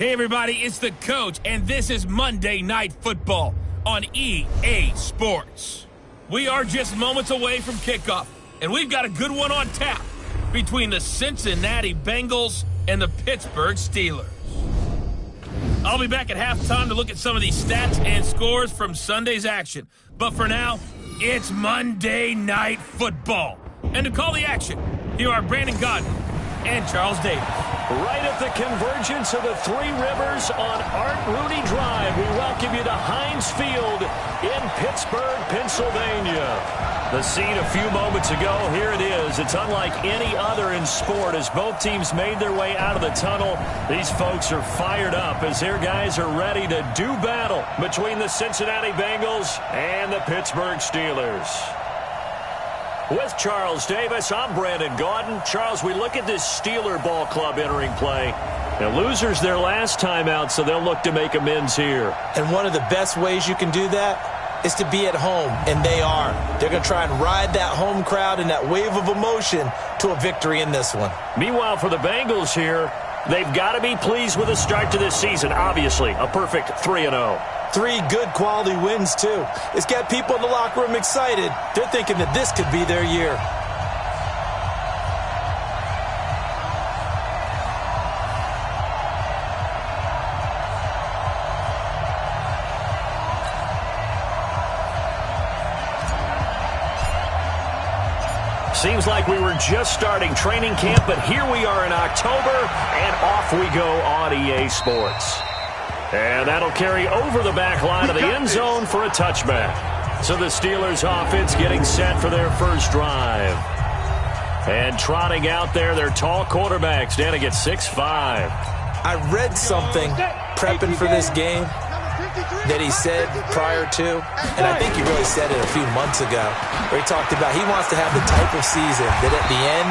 Hey everybody, it's the coach, and this is Monday Night Football on EA Sports. We are just moments away from kickoff, and we've got a good one on tap between the Cincinnati Bengals and the Pittsburgh Steelers. I'll be back at halftime to look at some of these stats and scores from Sunday's action. But for now, it's Monday Night Football. And to call the action, here are Brandon Godden and Charles Davis. Right at the convergence of the Three Rivers on Art Rooney Drive, we welcome you to Heinz Field in Pittsburgh, Pennsylvania. The scene a few moments ago, here it is. It's unlike any other in sport as both teams made their way out of the tunnel. These folks are fired up as their guys are ready to do battle between the Cincinnati Bengals and the Pittsburgh Steelers. With Charles Davis, I'm Brandon Gaudin. Charles, we look at this Steeler ball club entering play. Now, losers their last time out, so they'll look to make amends here. And one of the best ways you can do that is to be at home, and they are. They're going to try and ride that home crowd and that wave of emotion to a victory in this one. Meanwhile, for the Bengals here, they've got to be pleased with the start to this season. Obviously, a perfect 3-0. 3 good quality wins, too. It's got people in the locker room excited. They're thinking that this could be their year. Seems like we were just starting training camp, but here we are in October, and off we go on EA Sports. And that'll carry over the back line of the end zone for a touchback. So the Steelers offense getting set for their first drive. And trotting out there, their tall quarterbacks down to get 6'5". I read something prepping for this game that he said prior to, and I think he really said it a few months ago, where he talked about he wants to have the type of season that at the end,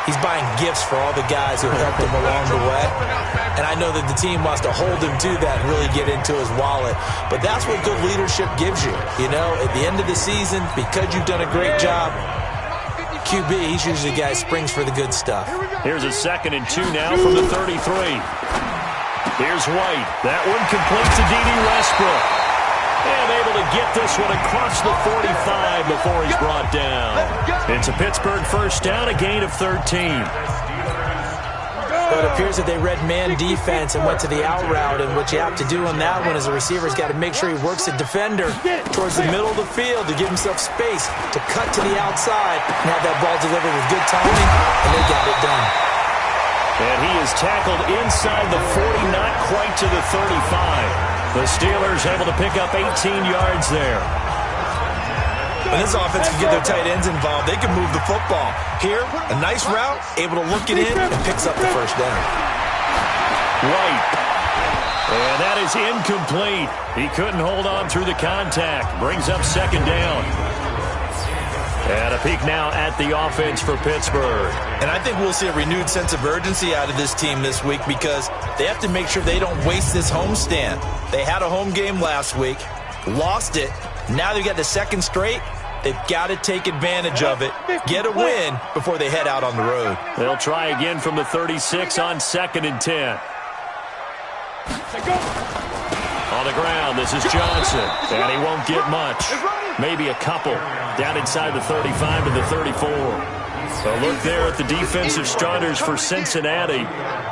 he's buying gifts for all the guys who helped him along the way. And I know that the team wants to hold him to that and really get into his wallet. But that's what good leadership gives you. You know, at the end of the season, because you've done a great job, QB, he's usually the guy who springs for the good stuff. Here's a 2nd and 2 now from the 33. Here's White. That one complete to D.D. Westbrook. And able to get this one across the 45 before he's brought down. It's a Pittsburgh first down, a gain of 13. But it appears that they read man defense and went to the out route, and what you have to do on that one is a receiver's got to make sure he works a defender towards the middle of the field to give himself space to cut to the outside and have that ball delivered with good timing, and they got it done. And he is tackled inside the 40, not quite to the 35. The Steelers able to pick up 18 yards there. When this offense can get their tight ends involved, they can move the football. Here, a nice route, able to look it in, and picks up the first down. White. And that is incomplete. He couldn't hold on through the contact. Brings up 2nd down. And a peek now at the offense for Pittsburgh. And I think we'll see a renewed sense of urgency out of this team this week because they have to make sure they don't waste this homestand. They had a home game last week, lost it. Now they've got the 2nd straight. They've got to take advantage of it, get a win before they head out on the road. They'll try again from the 36 on 2nd and 10. On the ground, this is Johnson, and he won't get much. Maybe a couple down inside the 35 to the 34. So look there at the defensive starters for Cincinnati.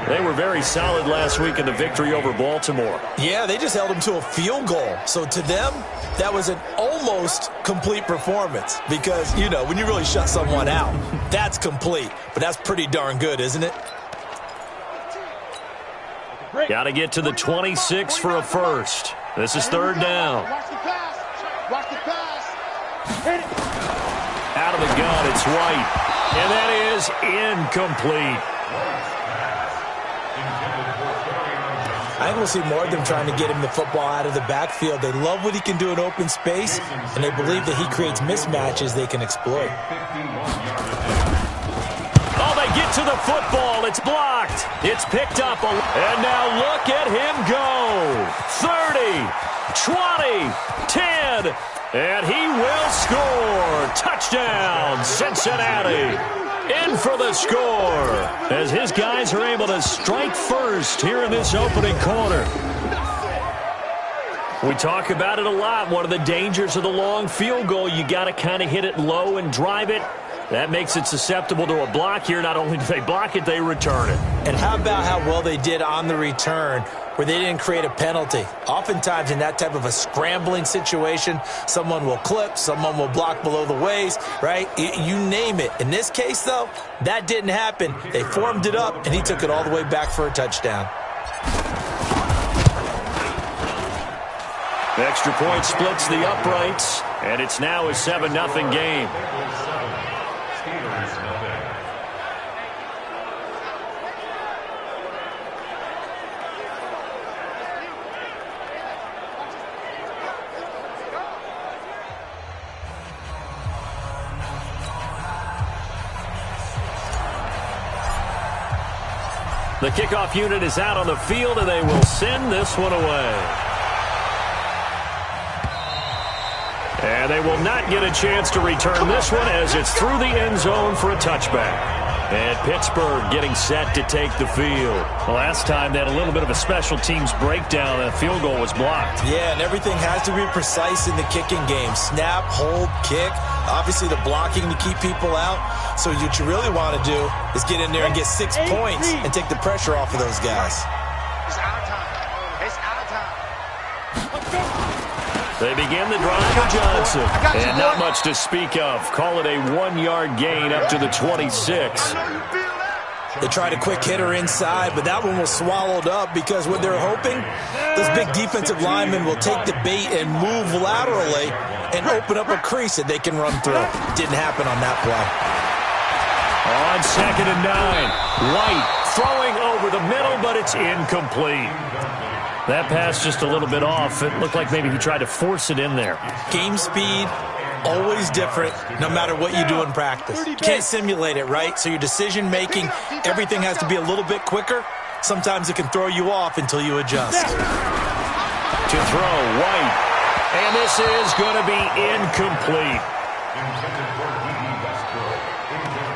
They were very solid last week in the victory over Baltimore. Yeah, they just held them to a field goal. So to them, that was an almost complete performance because, you know, when you really shut someone out, that's complete. But that's pretty darn good, isn't it? Got to get to the 26 for a first. This is 3rd down. Watch the pass. Watch the pass. Hit it. Out of the gun, it's White. And that is incomplete. I think we'll see more of them trying to get him the football out of the backfield. They love what he can do in open space, and they believe that he creates mismatches they can exploit. Oh, they get to the football. It's blocked. It's picked up. And now look at him go. 30, 20, 10. And he will score. Touchdown, Cincinnati. in for the score, as his guys are able to strike first here in this opening quarter. We talk about it a lot. One of the dangers of the long field goal, you got to kind of hit it low and drive it. That makes it susceptible to a block here. Not only do they block it, they return it. And how about how well they did on the return, where they didn't create a penalty? Oftentimes in that type of a scrambling situation, someone will clip, someone will block below the waist, right? You name it. In this case, though, that didn't happen. They formed it up, and he took it all the way back for a touchdown. The extra point splits the uprights, and it's now a 7-0 game. The kickoff unit is out on the field, and they will send this one away. And they will not get a chance to return this one as it's through the end zone for a touchback. And Pittsburgh getting set to take the field. Last time they had a little bit of a special teams breakdown. That field goal was blocked. Yeah, and everything has to be precise in the kicking game. Snap, hold, kick. Obviously the blocking to keep people out. So what you really want to do is get in there and get 6 points and take the pressure off of those guys. It's our time. It's our time. They begin the drive with Johnson. And not much to speak of. Call it a 1-yard gain up to the 26. They tried a quick hitter inside, but that one was swallowed up because what they're hoping, those big defensive linemen will take the bait and move laterally and open up a crease that they can run through. Didn't happen on that play. On 2nd and 9, White throwing over the middle, but it's incomplete. That pass just a little bit off. It looked like maybe he tried to force it in there. Game speed, always different, no matter what you do in practice. You can't simulate it, right? So your decision-making, everything has to be a little bit quicker. Sometimes it can throw you off until you adjust. To throw, White. And this is going to be incomplete.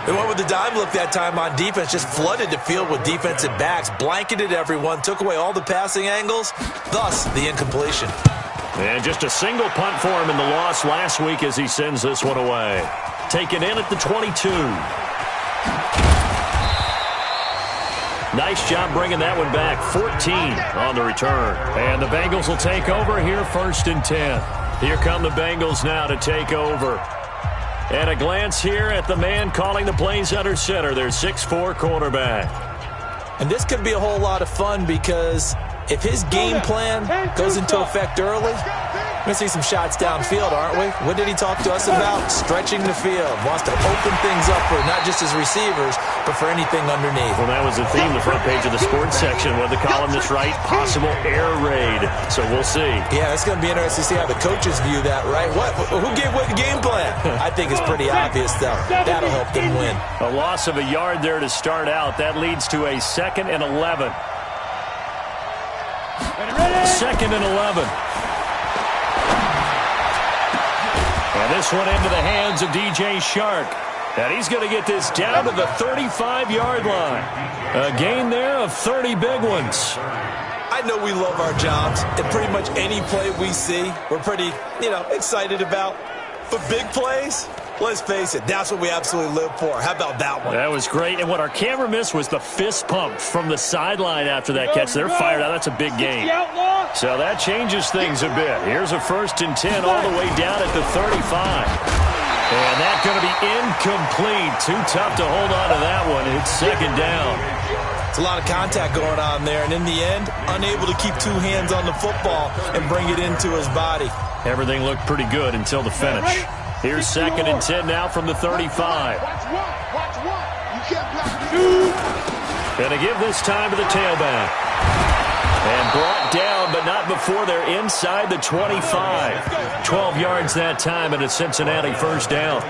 They went with the dime look that time on defense, just flooded the field with defensive backs, blanketed everyone, took away all the passing angles, thus the incompletion. And just a single punt for him in the loss last week as he sends this one away. Taken in at the 22. Nice job bringing that one back. 14 on the return. And the Bengals will take over here 1st and 10. Here come the Bengals now to take over. And a glance here at the man calling the plays under center, their 6'4" quarterback. And this could be a whole lot of fun because if his game plan goes into effect early, we're going to see some shots downfield, aren't we? What did he talk to us about? Stretching the field. Wants to open things up for not just his receivers, but for anything underneath. Well, that was the theme, the front page of the sports section. What the columnists write, possible air raid. So we'll see. Yeah, it's going to be interesting to see how the coaches view that, right? Who gave what game plan? I think it's pretty obvious, though. That'll help them win. A loss of a yard there to start out. That leads to a 2nd and 11. 2nd and 11. And this one into the hands of DJ Shark. And he's going to get this down to the 35-yard line. A gain there of 30 big ones. I know we love our jobs, and pretty much any play we see, we're pretty, excited about. But big plays, let's face it, that's what we absolutely live for. How about that one? That was great. And what our camera missed was the fist pump from the sideline after that catch. They're fired out. That's a big gain. So that changes things a bit. Here's a 1st and 10 all the way down at the 35. And that's going to be incomplete. Too tough to hold on to that one. It's 2nd down. It's a lot of contact going on there. And in the end, unable to keep 2 hands on the football and bring it into his body. Everything looked pretty good until the finish. Here's 2nd and 10 now from the 35. Watch one. You can't block. Going to give this time to the tailback. And brought down, but not before they're inside the 25. 12 yards that time and a Cincinnati 1st down.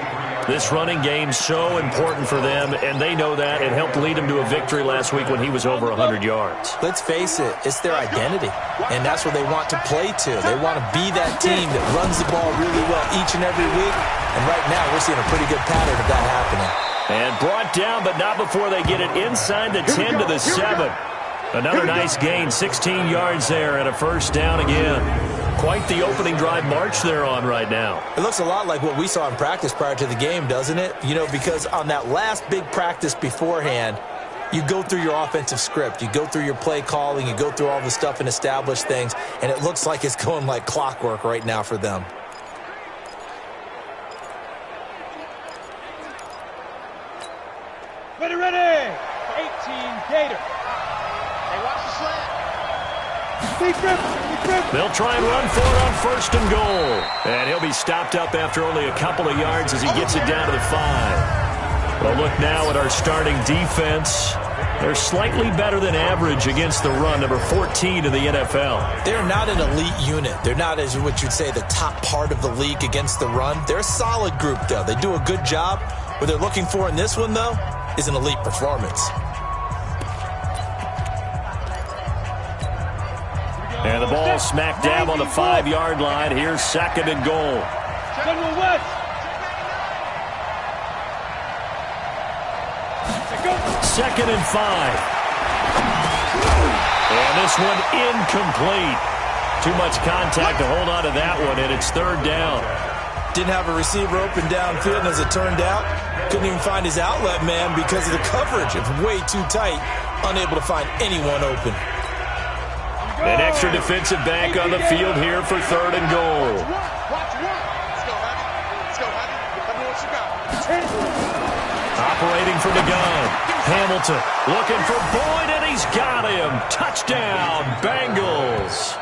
This running game so important for them, and they know that. It helped lead them to a victory last week when he was over 100 yards. Let's face it, it's their identity, and that's what they want to play to. They want to be that team that runs the ball really well each and every week, and right now we're seeing a pretty good pattern of that happening. And brought down, but not before they get it inside the 10 to the 7. Another nice gain, 16 yards there and a first down again. Quite the opening drive march they're on right now. It looks a lot like what we saw in practice prior to the game, doesn't it? You know, because on that last big practice beforehand, you go through your offensive script. You go through your play calling. You go through all the stuff and establish things. And it looks like it's going like clockwork right now for them. Ready, ready! 18 Gator. Hey, watch the slant. They'll try and run for it on first and goal. And he'll be stopped up after only a couple of yards as he gets it down to the 5. Well, look now at our starting defense. They're slightly better than average against the run, number 14 in the NFL. They're not an elite unit. They're not, as what you'd say, the top part of the league against the run. They're a solid group, though. They do a good job. What they're looking for in this one, though, is an elite performance. And the ball smack dab on the 5-yard line. Here's second and goal. Second and 5. And this one incomplete. Too much contact to hold on to that one, and it's third down. Didn't have a receiver open downfield, and as it turned out, couldn't even find his outlet man because of the coverage. It's way too tight, unable to find anyone open. An extra defensive back on the field here for third and goal. Operating from the gun. Hamilton looking for Boyd, and he's got him. Touchdown, Bengals.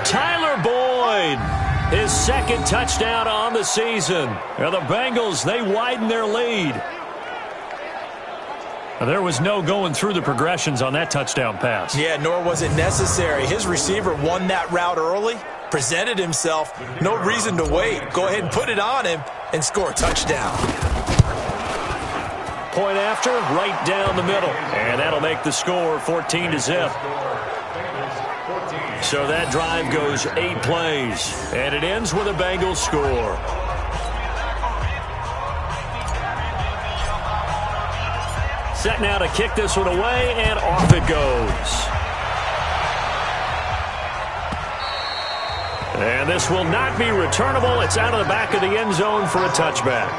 Tyler Boyd, his second touchdown on the season. Now the Bengals, they widen their lead. There was no going through the progressions on that touchdown pass. Yeah, nor was it necessary. His receiver won that route early, presented himself. No reason to wait. Go ahead and put it on him and score a touchdown. Point after, right down the middle. And that'll make the score 14-0. So that drive goes 8 plays. And it ends with a Bengals score. Set now to kick this one away, and off it goes. And this will not be returnable. It's out of the back of the end zone for a touchback.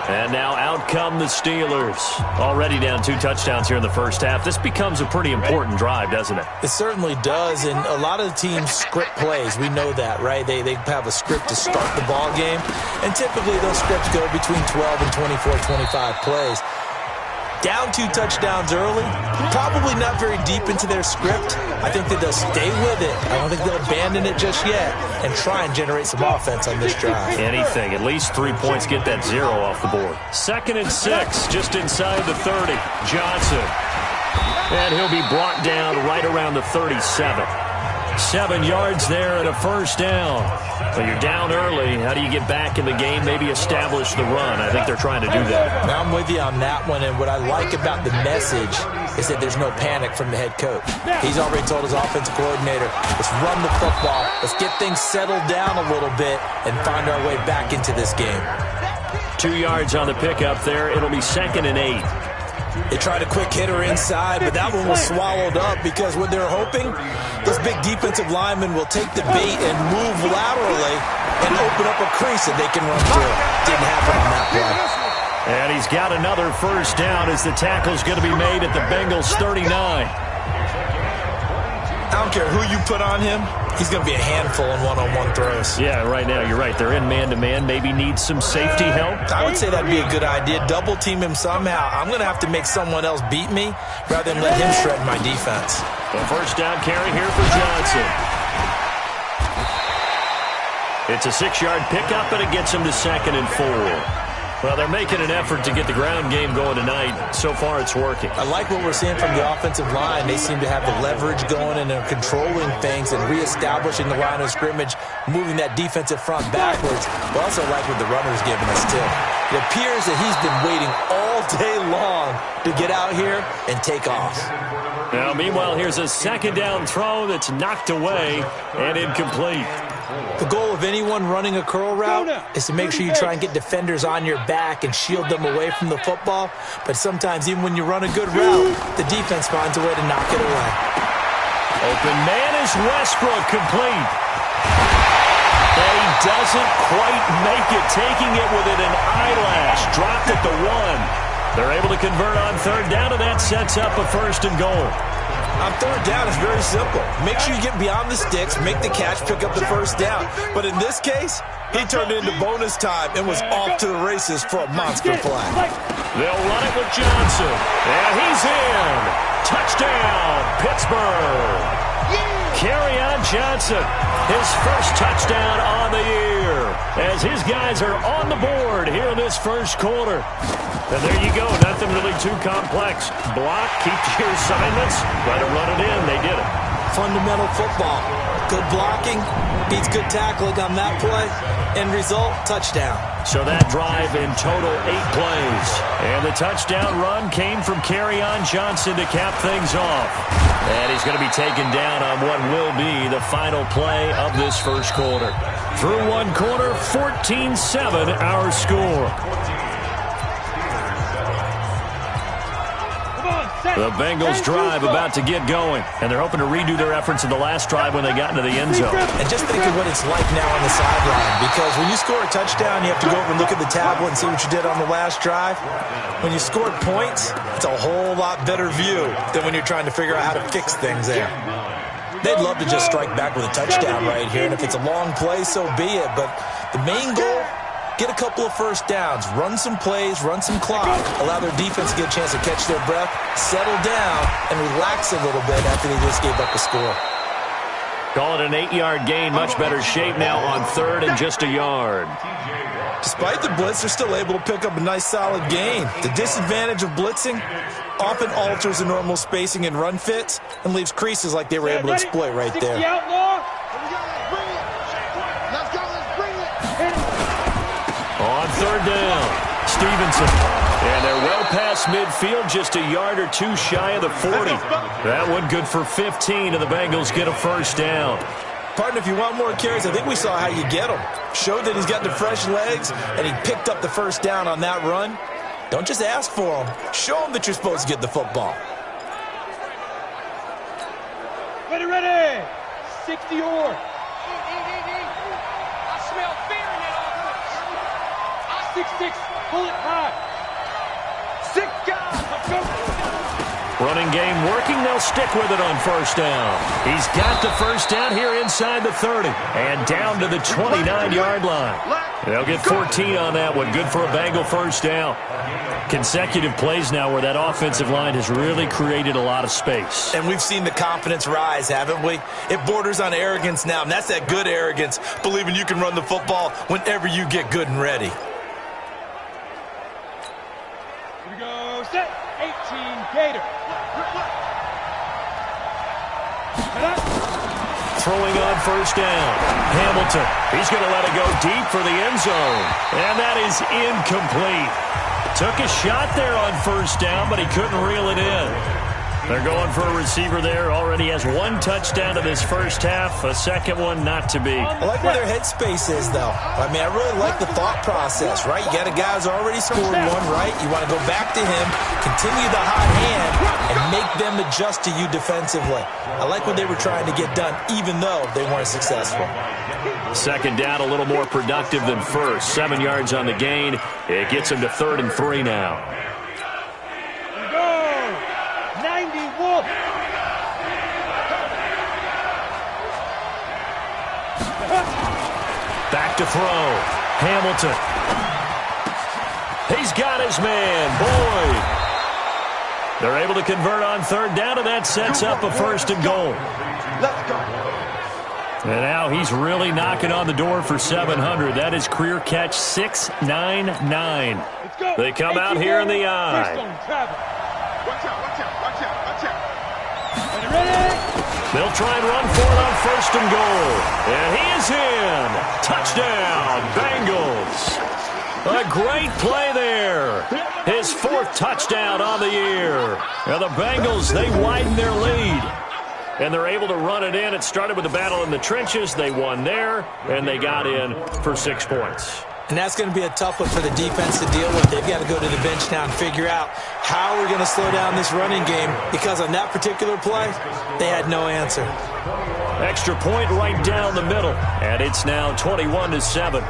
And now out come the Steelers. Already down 2 touchdowns here in the first half. This becomes a pretty important drive, doesn't it? It certainly does, and a lot of the teams script plays. We know that, right? They have a script to start the ball game, and typically those scripts go between 12 and 24, 25 plays. Down 2 touchdowns early, probably not very deep into their script. I think that they'll stay with it. I don't think they'll abandon it just yet and try and generate some offense on this drive. Anything. At least 3 points, get that 0 off the board. 2nd and 6, just inside the 30. Johnson. And he'll be brought down right around the 37. 7 yards there and a first down. But you're down early. How do you get back in the game? Maybe establish the run. I think they're trying to do that. Now I'm with you on that one, and what I like about the message is that there's no panic from the head coach. He's already told his offensive coordinator, let's run the football, let's get things settled down a little bit and find our way back into this game. 2 yards on the pickup there. It'll be 2nd and 8. They tried a quick hitter inside, but that one was swallowed up because what they're hoping, this big defensive lineman will take the bait and move laterally and open up a crease that they can run through. Didn't happen on that play. And he's got another first down as the tackle's going to be made at the Bengals 39. I don't care who you put on him. He's going to be a handful in one-on-one throws. Yeah, right now, you're right. They're in man-to-man. Maybe need some safety help. I would say that'd be a good idea. Double team him somehow. I'm going to have to make someone else beat me rather than let him shred my defense. The first down carry here for Johnson. It's a 6-yard pickup, and it gets him to 2nd and 4. Well, they're making an effort to get the ground game going tonight. So far, it's working. I like what we're seeing from the offensive line. They seem to have the leverage going and are controlling things and reestablishing the line of scrimmage, moving that defensive front backwards. We also like what the runner's giving us, too. It appears that he's been waiting all day long to get out here and take off. Now, meanwhile, here's a 2nd down throw that's knocked away and incomplete. The goal of anyone running a curl route is to make sure you try and get defenders on your back and shield them away from the football. But sometimes even when you run a good route, the defense finds a way to knock it away. Open man is Westbrook, complete. And he doesn't quite make it, taking it within an eyelash. Dropped at the 1. They're able to convert on third down, and that sets up a 1st and goal. On third down, it's very simple. Make sure you get beyond the sticks, make the catch, pick up the 1st down. But in this case, he turned it into bonus time and was off to the races for a monster play. They'll run it with Johnson. And he's in. Touchdown, Pittsburgh. Kerryon Johnson, his first touchdown on the year, as his guys are on the board here in this first quarter. And there you go, nothing really too complex. Block, keep to your assignments, try to run it in. They did it. Fundamental football. Good blocking beats good tackling on that play. End result, touchdown. So that drive in total 8 plays. And the touchdown run came from Kerryon Johnson to cap things off. And he's going to be taken down on what will be the final play of this first quarter. Through one quarter, 14-7 our score. The Bengals drive about to get going, and they're hoping to redo their efforts in the last drive when they got into the end zone. And just think of what it's like now on the sideline, because when you score a touchdown, you have to go over and look at the tablet and see what you did on the last drive. When you scored points, it's a whole lot better view than when you're trying to figure out how to fix things there. They'd love to just strike back with a touchdown right here, and if it's a long play, so be it. But the main goal, get a couple of first downs, run some plays, run some clock, allow their defense to get a chance to catch their breath, settle down, and relax a little bit after they just gave up a score. Call it an 8-yard gain, much better shape now on third and just a yard. Despite the blitz, they're still able to pick up a nice solid gain. The disadvantage of blitzing often alters the normal spacing and run fits and leaves creases like they were able to exploit right there. On third down, Stevenson. And they're well past midfield, just a yard or two shy of the 40. That one good for 15, and the Bengals get a first down. Partner, if you want more carries, I think we saw how you get them. Showed that he's got the fresh legs, and he picked up the first down on that run. Don't just ask for them. Show them that you're supposed to get the football. Ready. 60 or. I smell fear in that offense. 6-6, pull it high. 6 guys, let's go. Running game working, they'll stick with it on first down. He's got the first down here inside the 30 and down to the 29-yard line. They'll get 14 on that one. Good for a Bengal first down. Consecutive plays now where that offensive line has really created a lot of space. And we've seen the confidence rise, haven't we? It borders on arrogance now, and that's that good arrogance, believing you can run the football whenever you get good and ready. Here we go, set, 18, Gator. Throwing on first down. Hamilton, he's going to let it go deep for the end zone. And that is incomplete. Took a shot there on first down, but he couldn't reel it in. They're going for a receiver there. Already has one touchdown in this first half. A second one not to be. I like where their headspace is, though. I mean, I really like the thought process, right? You got a guy who's already scored one, right? You want to go back to him, continue the hot hand, and make them adjust to you defensively. I like what they were trying to get done, even though they weren't successful. Second down, a little more productive than first. 7 yards on the gain. It gets him to 3rd and 3 now. Back to throw. Hamilton. He's got his man, Boyd. They're able to convert on third down, and that sets up a 1st and goal. Let's go. And now he's really knocking on the door for 700. That is career catch 699. They come out here in the eye. Watch out. Ready? They'll try and run for it on 1st and goal. And he is in. Touchdown, Bengals. A great play there. His 4th touchdown on the year. Now the Bengals, they widen their lead. and they're able to run it in. It started with a battle in the trenches. They won there, and they got in for 6 points. And that's going to be a tough one for the defense to deal with. They've got to go to the bench now and figure out how we're going to slow down this running game, because on that particular play, they had no answer. Extra point right down the middle, and it's now 21-7.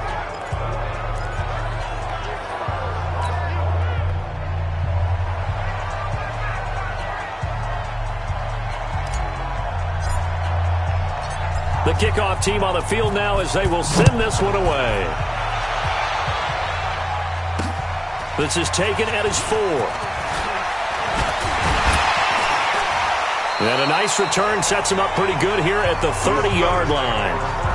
The kickoff team on the field now as they will send this one away. This is taken at his 4. And a nice return sets him up pretty good here at the 30-yard line.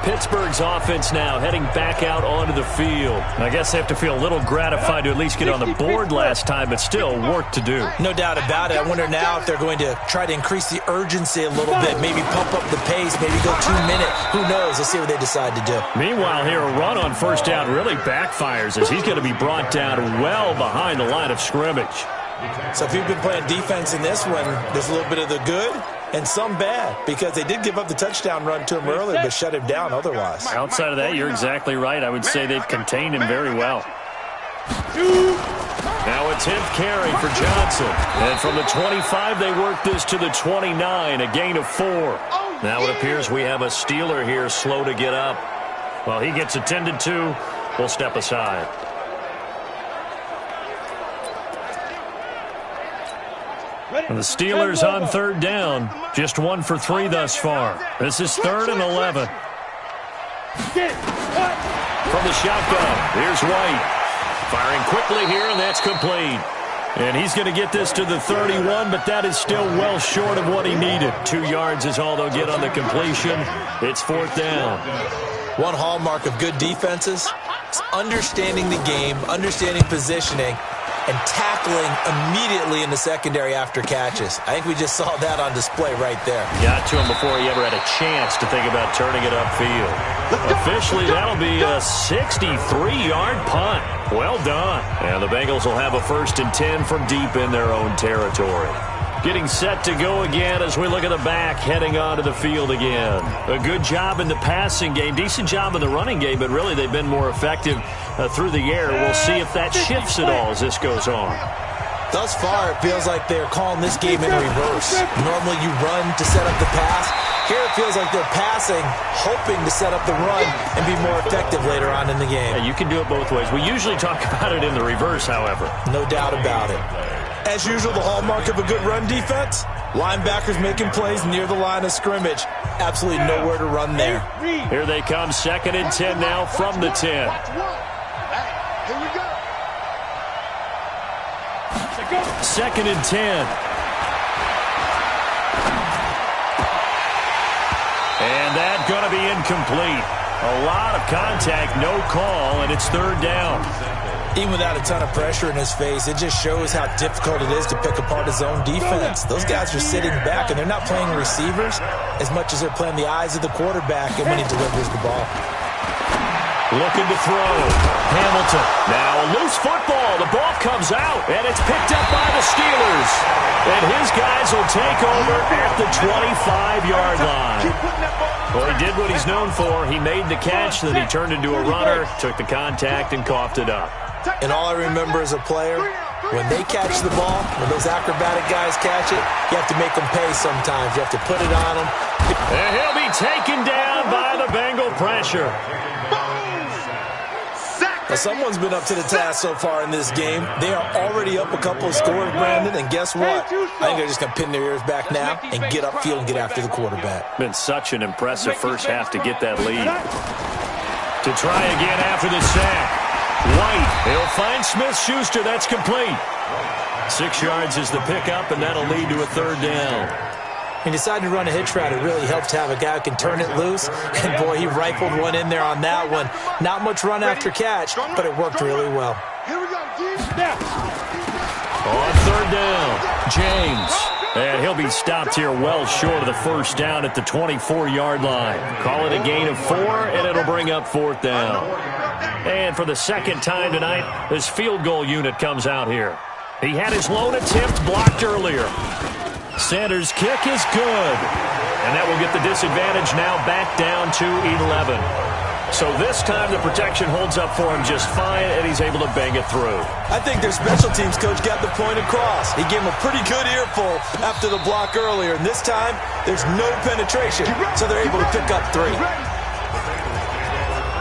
Pittsburgh's offense now heading back out onto the field. I guess they have to feel a little gratified to at least get on the board last time, but still work to do. No doubt about it. I wonder now if they're going to try to increase the urgency a little bit, maybe pump up the pace, maybe go 2-minute. Who knows? Let's see what they decide to do. Meanwhile, here a run on first down really backfires as he's going to be brought down well behind the line of scrimmage. So if you've been playing defense in this one, there's a little bit of the good and some bad, because they did give up the touchdown run to him earlier, but shut him down otherwise. Outside of that, you're exactly right. I would say they've contained him very well. Now a 10th carry for Johnson. And from the 25, they work this to the 29, a gain of 4. Now it appears we have a Steeler here slow to get up. Well, he gets attended to. We'll step aside. And the Steelers on third down. Just 1 for 3 thus far. This is 3rd and 11. From the shotgun, here's White. Firing quickly here, and that's complete. And he's going to get this to the 31, but that is still well short of what he needed. 2 yards is all they'll get on the completion. It's 4th down. One hallmark of good defenses is understanding the game, understanding positioning, and tackling immediately in the secondary after catches. I think we just saw that on display right there. Got to him before he ever had a chance to think about turning it upfield. Officially, that'll be a 63-yard punt. Well done. And the Bengals will have a 1st and 10 from deep in their own territory. Getting set to go again as we look at the back, heading onto the field again. A good job in the passing game, decent job in the running game, but really they've been more effective through the air. We'll see if that shifts at all as this goes on. Thus far, it feels like they're calling this game in reverse. Normally you run to set up the pass. Here it feels like they're passing, hoping to set up the run and be more effective later on in the game. Yeah, you can do it both ways. We usually talk about it in the reverse, however. No doubt about it. As usual, the hallmark of a good run defense, linebackers making plays near the line of scrimmage. Absolutely nowhere to run there. Here they come, 2nd and 10 now from the 10. Here we go. 2nd and 10. And that's going to be incomplete. A lot of contact, no call, and it's 3rd down. Even without a ton of pressure in his face, it just shows how difficult it is to pick apart his own defense. Those guys are sitting back, and they're not playing receivers as much as they're playing the eyes of the quarterback and when he delivers the ball. Looking to throw. Hamilton. Now a loose football. The ball comes out, and it's picked up by the Steelers. And his guys will take over at the 25-yard line. Well, he did what he's known for. He made the catch, then he turned into a runner, took the contact, and coughed it up. And all I remember as a player, when they catch the ball, when those acrobatic guys catch it, you have to make them pay sometimes. You have to put it on them. And he'll be taken down by the Bengal pressure. Well, someone's been up to the task so far in this game. They are already up a couple of scores, Brandon, and guess what? I think they're just going to pin their ears back now and get upfield and get after the quarterback. Been such an impressive first half to get that lead. To try again after the sack. White, he'll find Smith-Schuster. That's complete. 6 yards is the pickup, and that'll lead to a 3rd down. He decided to run a hitch route. It really helps to have a guy who can turn it loose. And, boy, he rifled one in there on that one. Not much run after catch, but it worked really well. Here we go. On 3rd down, James. And he'll be stopped here well short of the 1st down at the 24-yard line. Call it a gain of 4, and it'll bring up 4th down. And for the 2nd time tonight, this field goal unit comes out here. He had his lone attempt blocked earlier. Sanders' kick is good. And that will get the disadvantage now back down to 11. So this time the protection holds up for him just fine, and he's able to bang it through. I think their special teams coach got the point across. He gave him a pretty good earful after the block earlier, and this time there's no penetration, so they're able to pick up 3.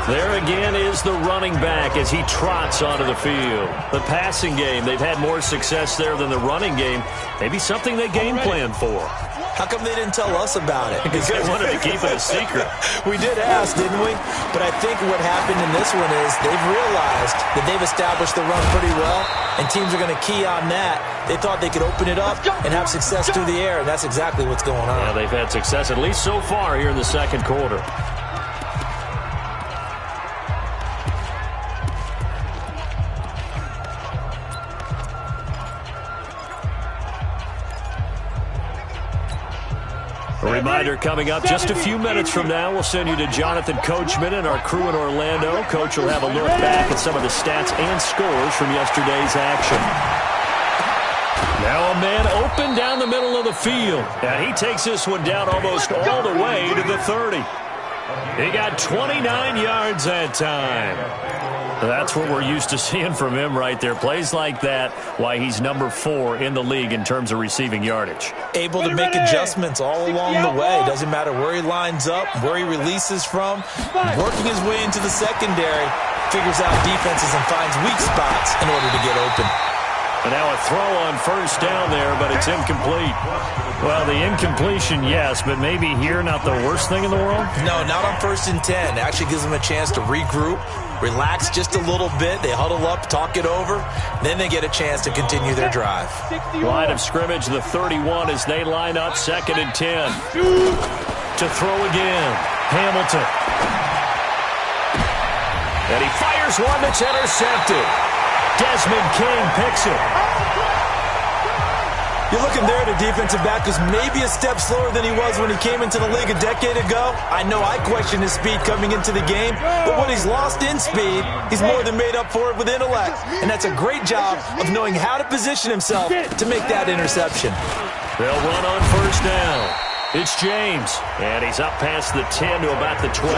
There again is the running back as he trots onto the field. The passing game, they've had more success there than the running game. Maybe something they game plan for. How come they didn't tell us about it? Because they wanted to keep it a secret. We did ask, didn't we? But I think what happened in this one is they've realized that they've established the run pretty well, and teams are going to key on that. They thought they could open it up and have success through the air, and that's exactly what's going on. Yeah, they've had success, at least so far, here in the second quarter. A reminder coming up just a few minutes from now. We'll send you to Jonathan Coachman and our crew in Orlando. Coach will have a look back at some of the stats and scores from yesterday's action. Now a man open down the middle of the field. And he takes this one down almost all the way to the 30. He got 29 yards that time. That's what we're used to seeing from him right there. Plays like that, why he's number 4 in the league in terms of receiving yardage. Able to make adjustments all along the way. Doesn't matter where he lines up, where he releases from. Working his way into the secondary, figures out defenses and finds weak spots in order to get open. And now a throw on first down there, but it's incomplete. Well, the incompletion, yes, but maybe here not the worst thing in the world? No, not on 1st and 10. It actually gives them a chance to regroup, relax just a little bit. They huddle up, talk it over. Then they get a chance to continue their drive. Line of scrimmage, the 31 as they line up 2nd and 10. To throw again, Hamilton. And he fires one that's intercepted. Desmond King picks it. You're looking there at a defensive back who's maybe a step slower than he was when he came into the league a decade ago. I know I questioned his speed coming into the game, but when he's lost in speed, he's more than made up for it with intellect. And that's a great job of knowing how to position himself to make that interception. They'll run on first down. It's James, and he's up past the 10 to about the 12.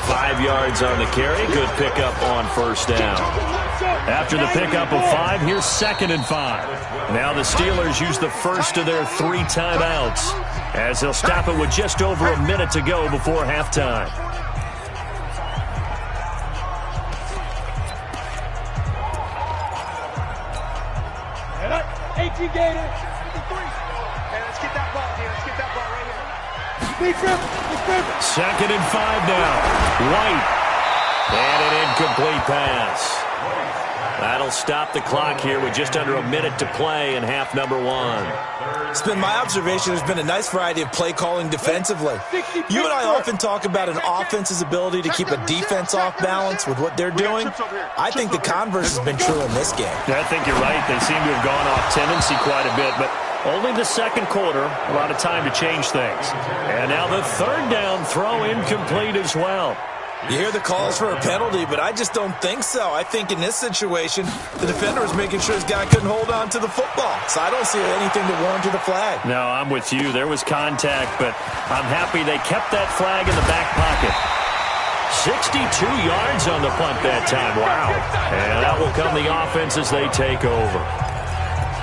5 yards on the carry. Good pickup on first down. After the pickup of 5, here's 2nd and 5. Now the Steelers use the first of their 3 timeouts as they'll stop it with just over a minute to go before halftime. Second and 5 now. White. And an incomplete pass. That'll stop the clock here with just under a minute to play in half number 1. It's been my observation there's been a nice variety of play calling defensively. You and I often talk about an offense's ability to keep a defense off balance with what they're doing. I think the converse has been true in this game. I think you're right. They seem to have gone off tendency quite a bit, but only the second quarter, a lot of time to change things. And now the 3rd down throw incomplete as well. You hear the calls for a penalty, but I just don't think so. I think in this situation, the defender was making sure his guy couldn't hold on to the football. So I don't see anything to warrant the flag. No, I'm with you. There was contact, but I'm happy they kept that flag in the back pocket. 62 yards on the punt that time. Wow. And that will come the offense as they take over.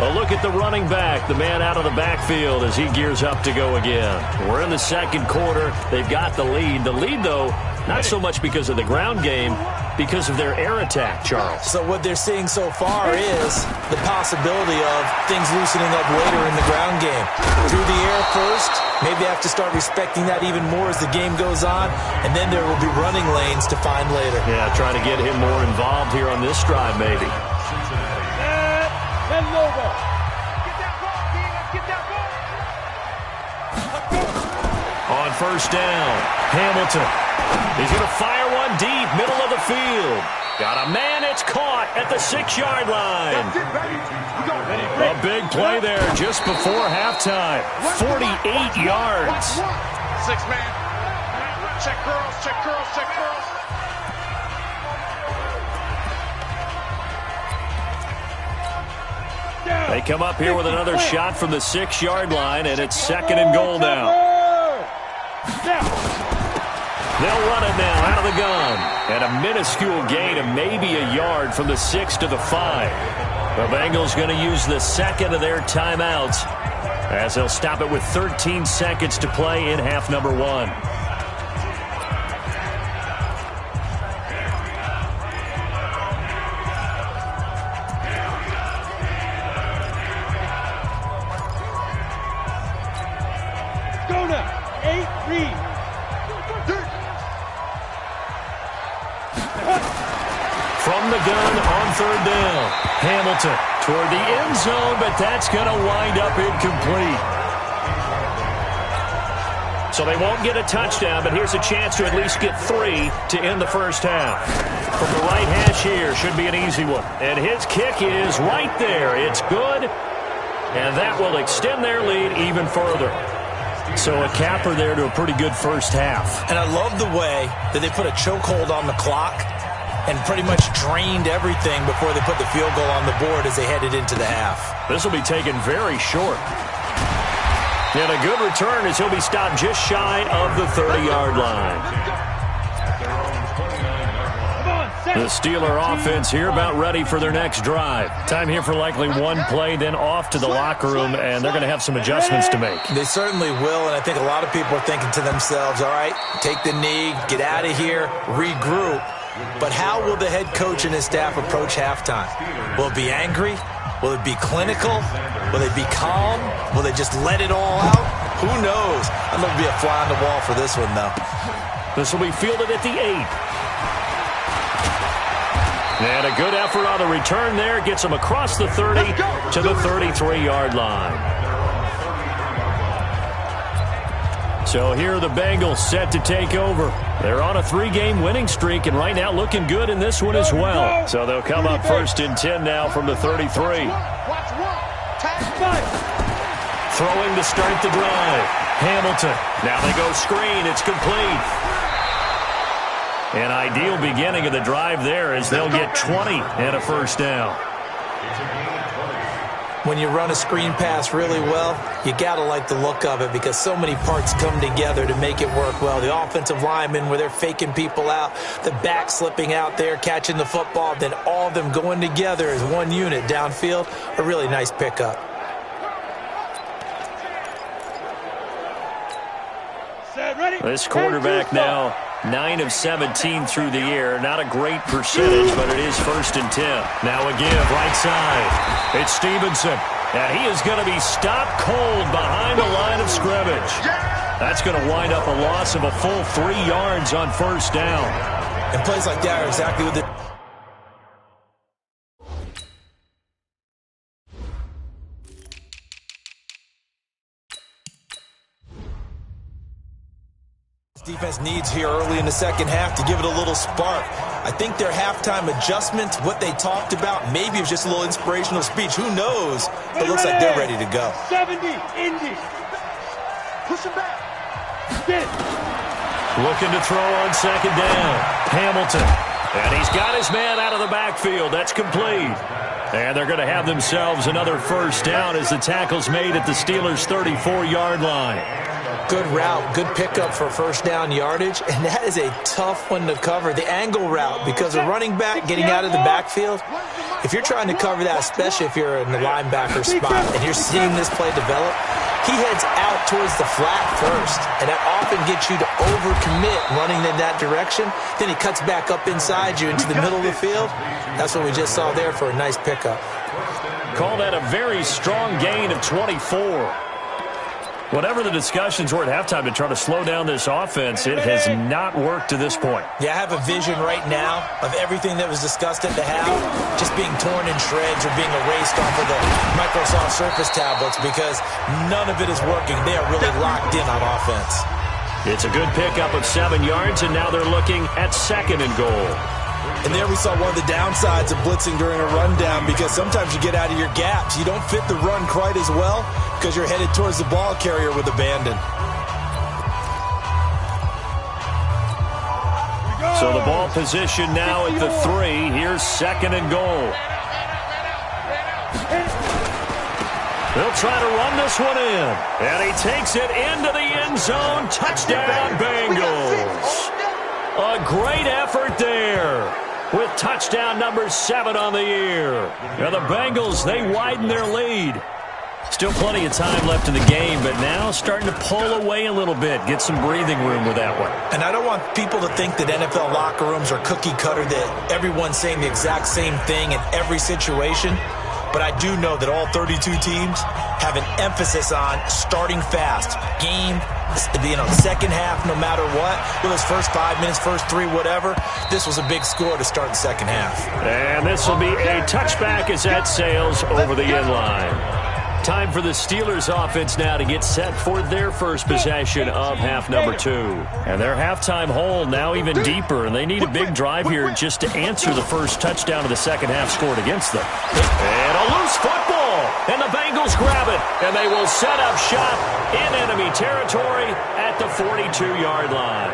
A look at the running back, the man out of the backfield as he gears up to go again. We're in the second quarter. They've got the lead. The lead, though, not so much because of the ground game, because of their air attack, Charles. So what they're seeing so far is the possibility of things loosening up later in the ground game. Through the air first, maybe have to start respecting that even more as the game goes on, and then there will be running lanes to find later. Yeah, trying to get him more involved here on this drive, maybe. And Lobo. Get that ball, King. Let's get that ball. On first down, Hamilton. He's going to fire one deep, middle of the field. Got a man, it's caught at the 6-yard line. A big play there just before halftime. 48 yards. 6-man. Check girls, check girls, check girls. They come up here with another shot from the 6-yard line, and it's 2nd and goal now. They'll run it now out of the gun. And a minuscule gain of maybe a yard from the 6 to the 5. The Bengals going to use the second of their timeouts as they'll stop it with 13 seconds to play in half number 1. From the gun on 3rd down. Hamilton toward the end zone, but that's going to wind up incomplete. So they won't get a touchdown, but here's a chance to at least get 3 to end the first half. From the right hash here, should be an easy one. And his kick is right there. It's good, and that will extend their lead even further. So a capper there to a pretty good first half. And I love the way that they put a chokehold on the clock and pretty much drained everything before they put the field goal on the board as they headed into the half. This will be taken very short. And a good return as he'll be stopped just shy of the 30-yard line. The Steeler offense here about ready for their next drive. Time here for likely one play, then off to the locker room, and they're going to have some adjustments to make. They certainly will, and I think a lot of people are thinking to themselves, all right, take the knee, get out of here, regroup. But how will the head coach and his staff approach halftime? Will it be angry? Will it be clinical? Will they be calm? Will they just let it all out? Who knows? I'm going to be a fly on the wall for this one, though. This will be fielded at the 8. And a good effort on the return there. Gets him across the 30 to the 33-yard line. So here are the Bengals set to take over. They're on a 3-game winning streak, and right now looking good in this one as well. So they'll come up 1st and 10 now from the 33. Throwing to start the drive. Hamilton. Now they go screen. It's complete. An ideal beginning of the drive there as they'll get 20 and a first down. When you run a screen pass really well, you got to like the look of it because so many parts come together to make it work well. The offensive linemen where they're faking people out, the back slipping out there, catching the football, then all of them going together as one unit downfield. A really nice pickup. This quarterback now 9 of 17 through the air. Not a great percentage, but it is 1st and 10. Now a give, right side. It's Stevenson, and he is going to be stopped cold behind the line of scrimmage. That's going to wind up a loss of a full 3 yards on 1st down. And plays like that are exactly what the defense needs here early in the second half to give it a little spark. I think their halftime adjustment, what they talked about, maybe it was just a little inspirational speech. Who knows? But it looks like they're ready to go. 70, Indy. Push him back. Get it. Looking to throw on 2nd down. Hamilton. And he's got his man out of the backfield. That's complete. And they're going to have themselves another first down as the tackle's made at the Steelers' 34-yard line. Good route, good pickup for first down yardage, and that is a tough one to cover. The angle route, because a running back getting out of the backfield, if you're trying to cover that, especially if you're in the linebacker spot and you're seeing this play develop, he heads out towards the flat first, and that often gets you to overcommit running in that direction. Then he cuts back up inside you into the middle of the field. That's what we just saw there for a nice pickup. Call that a very strong gain of 24. Whatever the discussions were at halftime to try to slow down this offense, it has not worked to this point. Yeah, I have a vision right now of everything that was discussed at the half just being torn in shreds or being erased off of the Microsoft Surface tablets because none of it is working. They are really locked in on offense. It's a good pickup of 7 yards, and now they're looking at 2nd and goal. And there we saw one of the downsides of blitzing during a rundown because sometimes you get out of your gaps. You don't fit the run quite as well because you're headed towards the ball carrier with abandon. So the ball position now at the 3. Here's 2nd and goal. They'll try to run this one in. And he takes it into the end zone. Touchdown, Bengals. A great effort there with touchdown number 7 on the year. Now the Bengals, they widen their lead. Still plenty of time left in the game, but now starting to pull away a little bit. Get some breathing room with that one. And I don't want people to think that NFL locker rooms are cookie cutter, that everyone's saying the exact same thing in every situation. But I do know that all 32 teams have an emphasis on starting fast. Game, second half, no matter what. With those first 5 minutes, first 3, whatever. This was a big score to start the second half. And this will be a touchback as that sails over the end line. Time for the Steelers offense now to get set for their first possession of half number 2. And their halftime hole now even deeper, and they need a big drive here just to answer the first touchdown of the second half scored against them. And a loose football, and the Bengals grab it, and they will set up shop in enemy territory at the 42-yard line.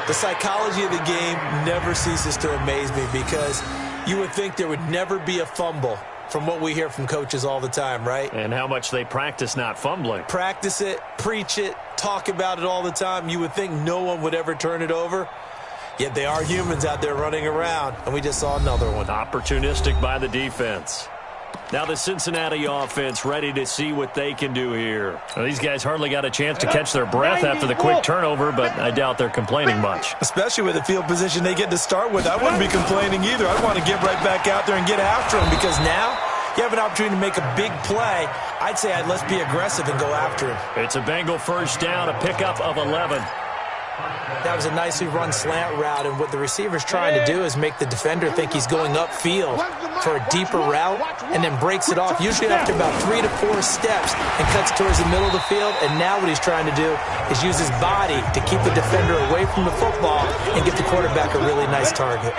The psychology of the game never ceases to amaze me, because you would think there would never be a fumble from what we hear from coaches all the time, right? And how much they practice not fumbling. Practice it, preach it, talk about it all the time. You would think no one would ever turn it over. Yet they are humans out there running around, and we just saw another one. Opportunistic by the defense. Now the Cincinnati offense ready to see what they can do here. Well, these guys hardly got a chance to catch their breath after the quick turnover, but I doubt they're complaining much. Especially with the field position they get to start with. I wouldn't be complaining either. I'd want to get right back out there and get after them, because now you have an opportunity to make a big play. I'd say let's be aggressive and go after him. It's a Bengal first down, a pickup of 11. That was a nicely run slant route, and what the receiver's trying to do is make the defender think he's going upfield for a deeper route, and then breaks it off, usually after about 3 to 4 steps, and cuts towards the middle of the field. And now what he's trying to do is use his body to keep the defender away from the football and give the quarterback a really nice target.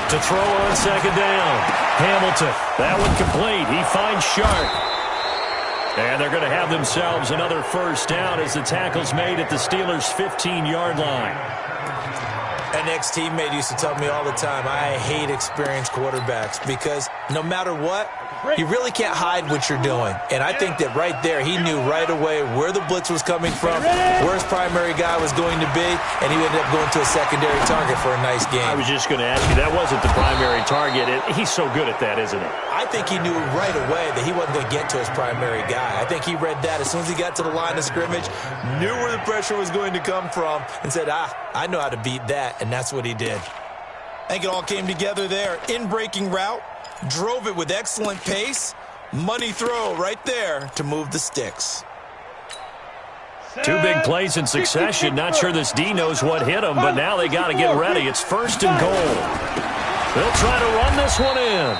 To throw on second down, Hamilton. That one complete. He finds Sharp. And they're going to have themselves another first down as the tackle's made at the Steelers' 15-yard line. An ex-teammate used to tell me all the time, I hate experienced quarterbacks, because no matter what, you really can't hide what you're doing. And I think that right there, he knew right away where the blitz was coming from, where his primary guy was going to be, and he ended up going to a secondary target for a nice game. I was just going to ask you, that wasn't the primary target. He's so good at that, isn't he? I think he knew right away that he wasn't going to get to his primary guy. I think he read that as soon as he got to the line of scrimmage, knew where the pressure was going to come from, and said, I know how to beat that, and that's what he did. I think it all came together there. In-breaking route, drove it with excellent pace, money throw right there to move the sticks. 2 big plays in succession. Not sure this D knows what hit him, but now they got to get ready. It's first and goal. They'll try to run this one in.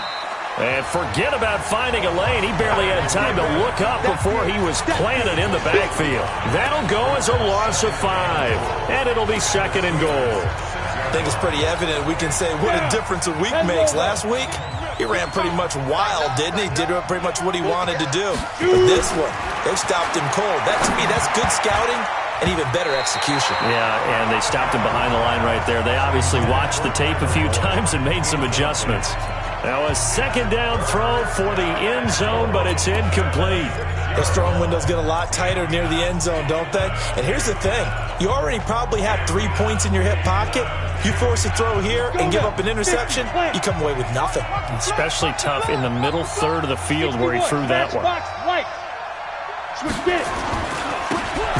And forget about finding a lane. He barely had time to look up before he was planted in the backfield. That'll go as a loss of 5. And it'll be second and goal. I think it's pretty evident. We can say what a difference a week makes. Last week, he ran pretty much wild, didn't he? Did pretty much what he wanted to do. But this one, they stopped him cold. That, to me, that's good scouting and even better execution. Yeah, and they stopped him behind the line right there. They obviously watched the tape a few times and made some adjustments. Now a second down throw for the end zone, but it's incomplete. Those throwing windows get a lot tighter near the end zone, don't they? And here's the thing. You already probably have 3 points in your hip pocket. You force a throw here and give up an interception, you come away with nothing. Especially tough in the middle third of the field where he threw that one.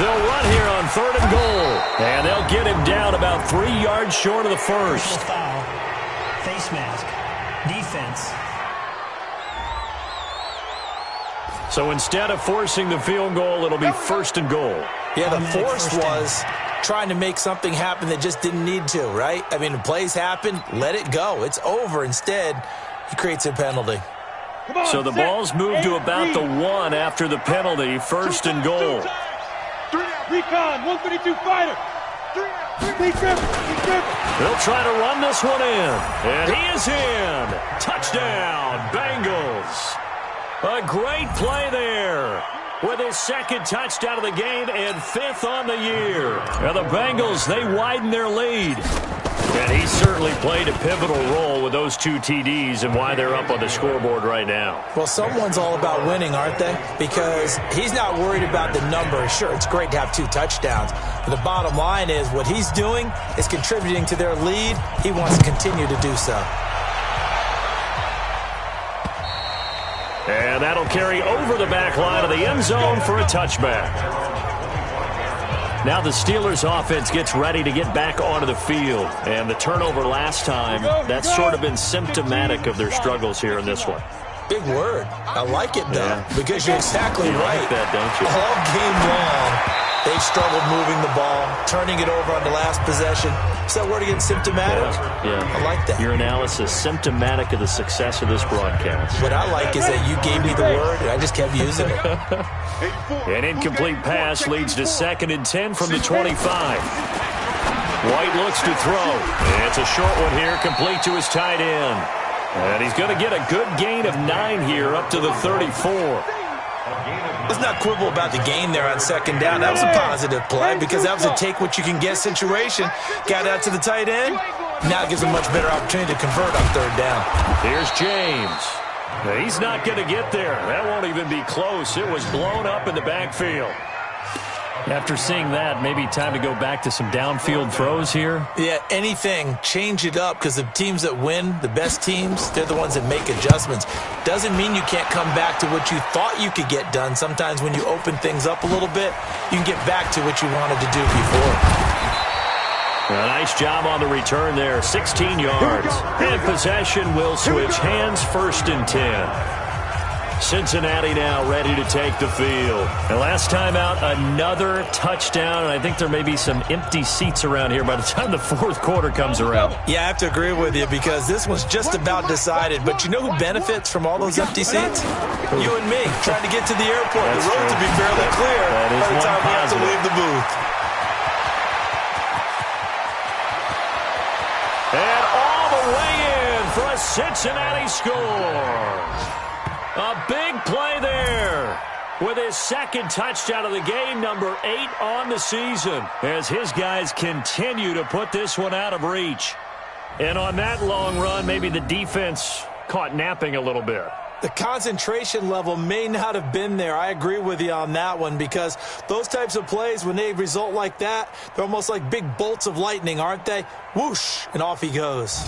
They'll run here on third and goal. And they'll get him down about 3 yards short of the first. Foul. Face mask. Defense. So instead of forcing the field goal, it'll be first and goal. Yeah, the force was trying to make something happen that just didn't need to, right? I mean, the plays happen, let it go. It's over. Instead, he creates a penalty. So the ball's moved to about the 1 after the penalty, first and goal. Recon, 132 fighter. They'll try to run this one in. And he is in. Touchdown, Bengals. A great play there with his second touchdown of the game and 5th on the year. Now the Bengals, they widen their lead. And he certainly played a pivotal role with those 2 TDs and why they're up on the scoreboard right now. Well, someone's all about winning, aren't they? Because he's not worried about the number. Sure, it's great to have 2 touchdowns. But the bottom line is what he's doing is contributing to their lead. He wants to continue to do so. And that'll carry over the back line of the end zone for a touchback. Now the Steelers offense gets ready to get back onto the field. And the turnover last time, that's sort of been symptomatic of their struggles here in this one. Big word. I like it, though, because you're exactly you right. Like that, don't you? All game long, they've struggled moving the ball, turning it over on the last possession. Is that word again, symptomatic? Yeah. I like that. Your analysis, symptomatic of the success of this broadcast. What I like is that you gave me the word, and I just kept using it. An incomplete pass leads to 2nd and 10 from the 25. White looks to throw. It's a short one here, complete to his tight end. And he's going to get a good gain of 9 here, up to the 34. Let's not quibble about the gain there on 2nd down. That was a positive play because that was a take-what-you-can-get situation. Got out to the tight end. Now it gives him much better opportunity to convert on 3rd down. Here's James. He's not going to get there. That won't even be close. It was blown up in the backfield. After seeing that, maybe time to go back to some downfield throws here. Yeah, anything. Change it up because the teams that win, the best teams, they're the ones that make adjustments. Doesn't mean you can't come back to what you thought you could get done. Sometimes when you open things up a little bit, you can get back to what you wanted to do before. A nice job on the return there, 16 yards. And possession will switch hands, 1st and 10. Cincinnati now ready to take the field. And last time out, another touchdown. And I think there may be some empty seats around here by the time the 4th quarter comes around. Yeah, I have to agree with you because this was just about decided. But you know who benefits from all those empty seats? You and me, trying to get to the airport. That's the road true. to be fairly clear by the time we have to leave the booth. And all the way in for a Cincinnati score. A big play there with his 2nd touchdown of the game, number 8 on the season, as his guys continue to put this one out of reach. And on that long run, maybe the defense caught napping a little bit. The concentration level may not have been there. I agree with you on that one because those types of plays, when they result like that, they're almost like big bolts of lightning, aren't they? Whoosh, and off he goes.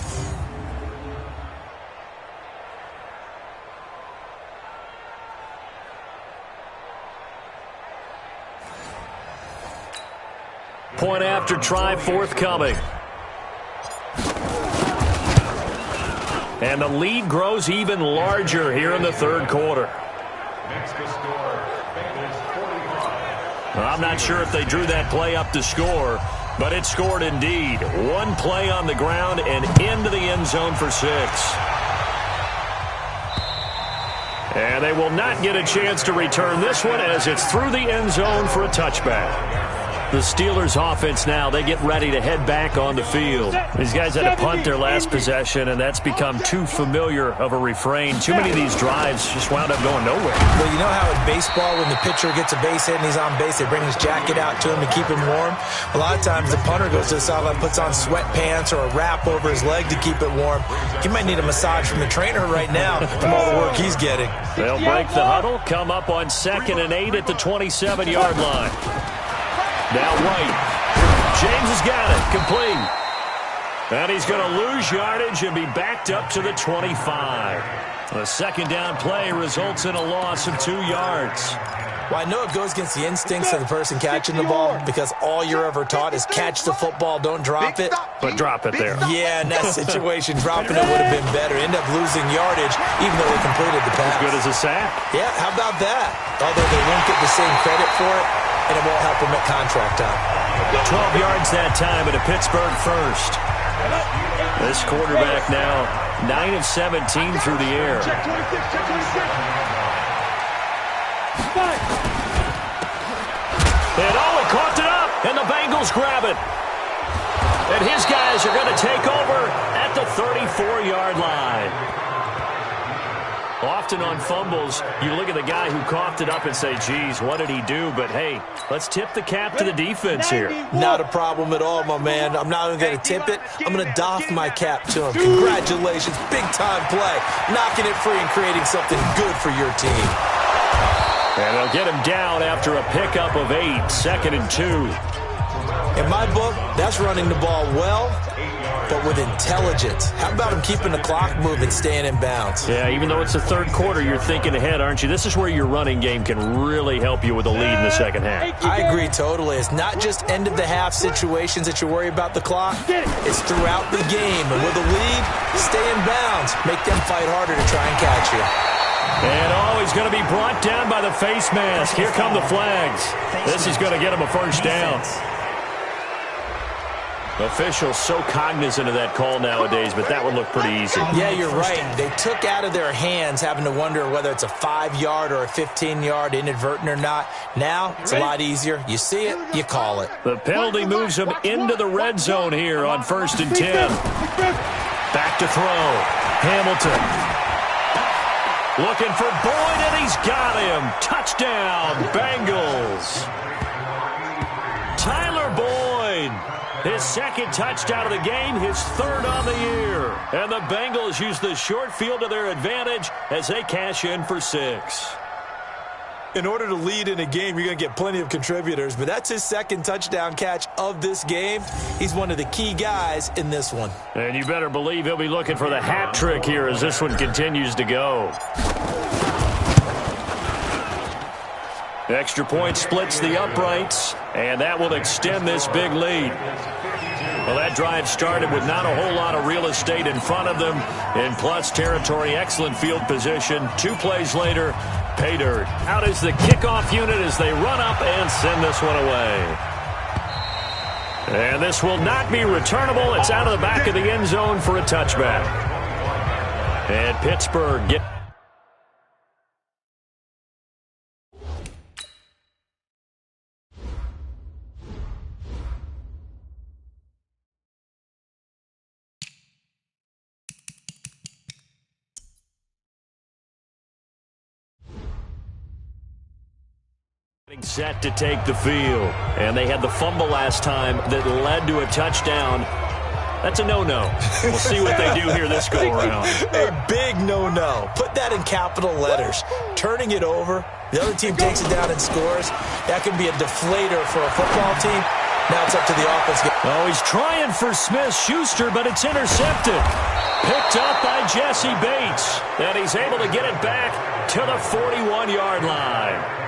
Point after try forthcoming. And the lead grows even larger here in the 3rd quarter. I'm not sure if they drew that play up to score, but it scored indeed. 1 play on the ground and into the end zone for 6. And they will not get a chance to return this one as it's through the end zone for a touchback. The Steelers offense now, they get ready to head back on the field. These guys had to punt their last possession, and that's become too familiar of a refrain. Too many of these drives just wound up going nowhere. Well, you know how in baseball, when the pitcher gets a base hit and he's on base, they bring his jacket out to him to keep him warm? A lot of times the punter goes to the sideline, puts on sweatpants or a wrap over his leg to keep it warm. He might need a massage from the trainer right now from all the work he's getting. They'll break the huddle, come up on 2nd and 8 at the 27-yard line. Now White. James has got it. Complete. And he's going to lose yardage and be backed up to the 25. The 2nd down play results in a loss of 2 yards. Well, I know it goes against the instincts of the person catching the ball because all you're ever taught is catch the football, don't drop it. But drop it there. Yeah, in that situation, dropping it would have been better. End up losing yardage even though they completed the pass. As good as a sack. Yeah, how about that? Although they won't get the same credit for it, and it won't help them at contract time. 12 yards that time at a Pittsburgh first. This quarterback now 9 of 17 through the air. And he caught it up, and the Bengals grab it. And his guys are going to take over at the 34-yard line. Often on fumbles, you look at the guy who coughed it up and say, geez, what did he do? But, hey, let's tip the cap to the defense here. Not a problem at all, my man. I'm not even going to tip it. I'm going to doff my cap to him. Congratulations. Big-time play. Knocking it free and creating something good for your team. And they'll get him down after a pickup of 8, 2nd and 2. In my book, that's running the ball well, but with intelligence. How about him keeping the clock moving, staying in bounds? Yeah, even though it's the third quarter, you're thinking ahead, aren't you? This is where your running game can really help you with a lead in the second half. I agree totally. It's not just end-of-the-half situations that you worry about the clock. It's throughout the game. And with a lead, stay in bounds. Make them fight harder to try and catch you. And he's going to be brought down by the face mask. Here come the flags. This is going to get him a first down. Officials so cognizant of that call nowadays, but that would look pretty easy. Yeah, you're right. They took out of their hands having to wonder whether it's a 5-yard or a 15-yard inadvertent or not. Now, it's a lot easier. You see it, you call it. The penalty moves him into the red zone here on 1st and 10. Back to throw. Hamilton. Looking for Boyd, and he's got him. Touchdown, Bengals. Tyler Boyd. His second touchdown of the game, his third on the year. And the Bengals use the short field to their advantage as they cash in for 6. In order to lead in a game, you're going to get plenty of contributors, but that's his second touchdown catch of this game. He's one of the key guys in this one. And you better believe he'll be looking for the hat trick here as this one continues to go. Extra point splits the uprights, and that will extend this big lead. Well, that drive started with not a whole lot of real estate in front of them. In plus territory, excellent field position. 2 plays later, pay dirt. Out is the kickoff unit as they run up and send this one away. And this will not be returnable. It's out of the back of the end zone for a touchback. And Pittsburgh get... set to take the field. And they had the fumble last time that led to a touchdown. That's a no-no. We'll see what they do here this go-around. A big no-no. Put that in capital letters. Turning it over, the other team takes it down and scores. That can be a deflator for a football team. Now it's up to the offense. Oh, he's trying for Smith-Schuster, but it's intercepted. Picked up by Jesse Bates. And he's able to get it back to the 41-yard line.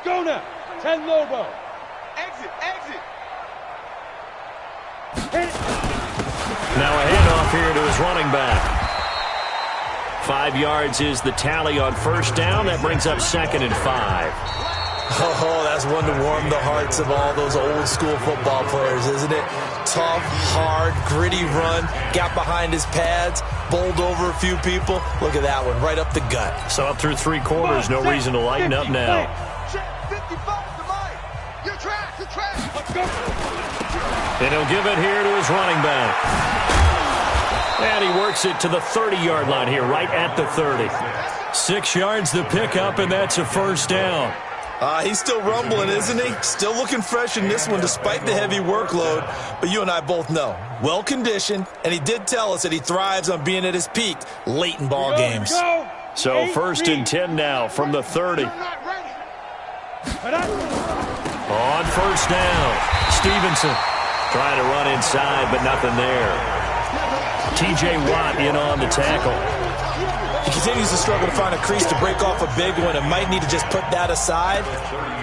Go now. 10 Lobo. Exit, exit. Now a handoff here to his running back. 5 yards is the tally on first down. That brings up 2nd and 5. Oh, that's one to warm the hearts of all those old school football players, isn't it? Tough, hard, gritty run. Got behind his pads, bowled over a few people. Look at that one, right up the gut. So up through 3 quarters, no reason to lighten up now. 55 to Mike. You're trash, you're trash. Let's go. And he'll give it here to his running back. And he works it to the 30-yard line here, right at the 30. 6 yards the pickup, and that's a first down. He's still rumbling, isn't he? Still looking fresh in this one despite the heavy workload. But you and I both know, well-conditioned, and he did tell us that he thrives on being at his peak late in ball games. So 1st and 10 now from the 30. On first down, Stevenson trying to run inside, but nothing there. T.J. Watt in on the tackle. He continues to struggle to find a crease to break off a big one and might need to just put that aside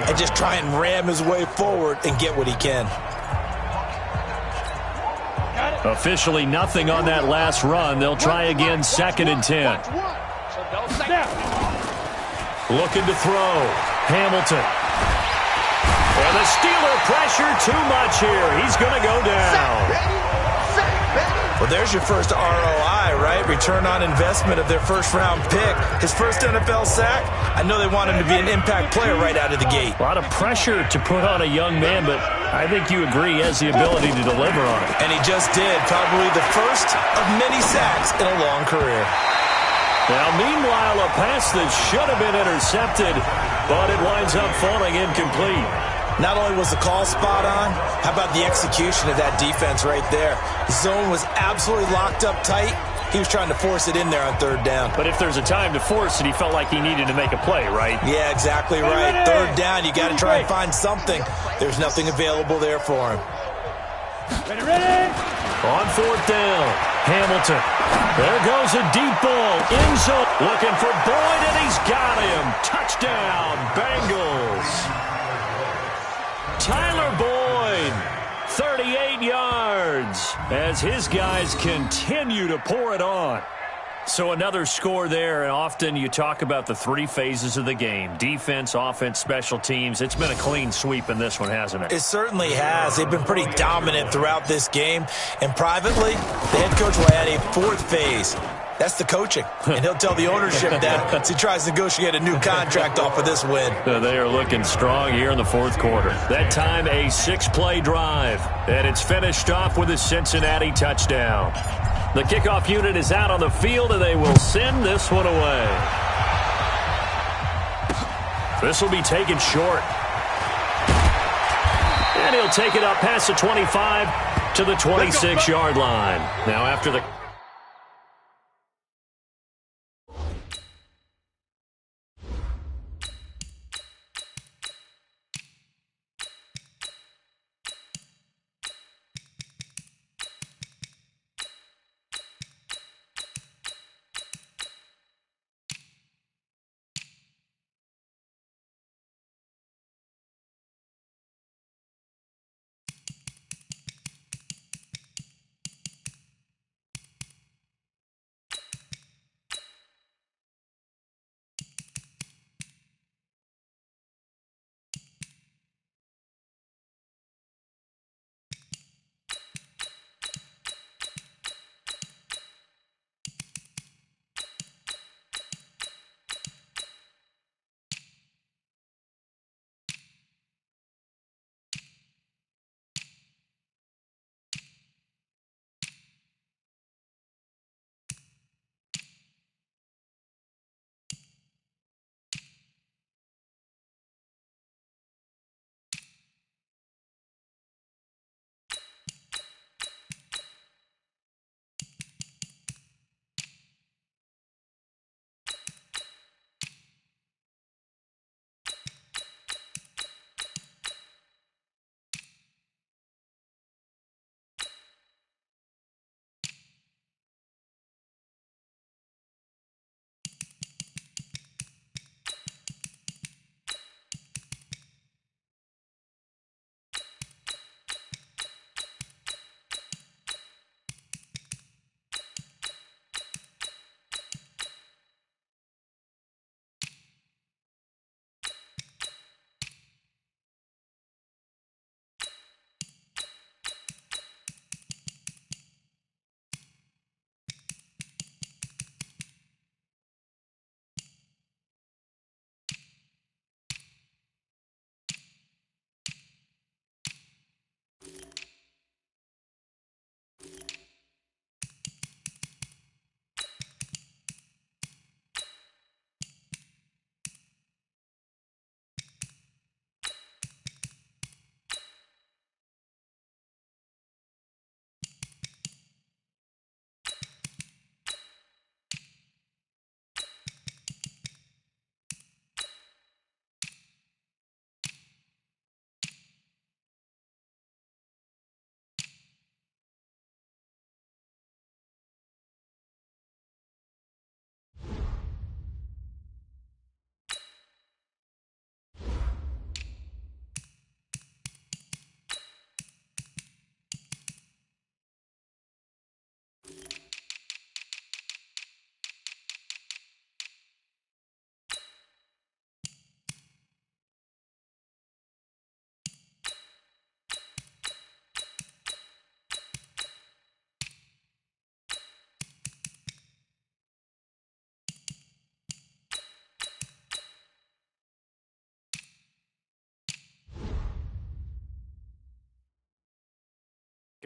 and just try and ram his way forward and get what he can. Officially nothing on that last run. They'll try again, 2nd and 10. Looking to throw. Hamilton. And the Steeler pressure too much here. He's going to go down. Well, there's your first ROI, right? Return on investment of their first-round pick. His first NFL sack, I know they want him to be an impact player right out of the gate. A lot of pressure to put on a young man, but I think you agree he has the ability to deliver on it. And he just did. Probably the first of many sacks in a long career. Now, meanwhile, a pass that should have been intercepted, but it winds up falling incomplete. Not only was the call spot on, how about the execution of that defense right there? The zone was absolutely locked up tight. He was trying to force it in there on third down. But if there's a time to force it, he felt like he needed to make a play, right? Yeah, exactly right. Third down, you got to try and find something. There's nothing available there for him. Ready. On fourth down, Hamilton. There goes a deep ball. End zone. Looking for Boyd, and he's got him. Touchdown, Bengals. Tyler Boyd, 38 yards, as his guys continue to pour it on. So another score there, and often you talk about the three phases of the game. Defense, offense, special teams. It's been a clean sweep in this one, hasn't it? It certainly has. They've been pretty dominant throughout this game. And privately, the head coach will add a fourth phase. That's the coaching. And he'll tell the ownership that as he tries to negotiate a new contract off of this win. They are looking strong here in the fourth quarter. That time, a 6-play drive. And it's finished off with a Cincinnati touchdown. The kickoff unit is out on the field, and they will send this one away. This will be taken short. And he'll take it up past the 25 to the 26-yard line. Now after the...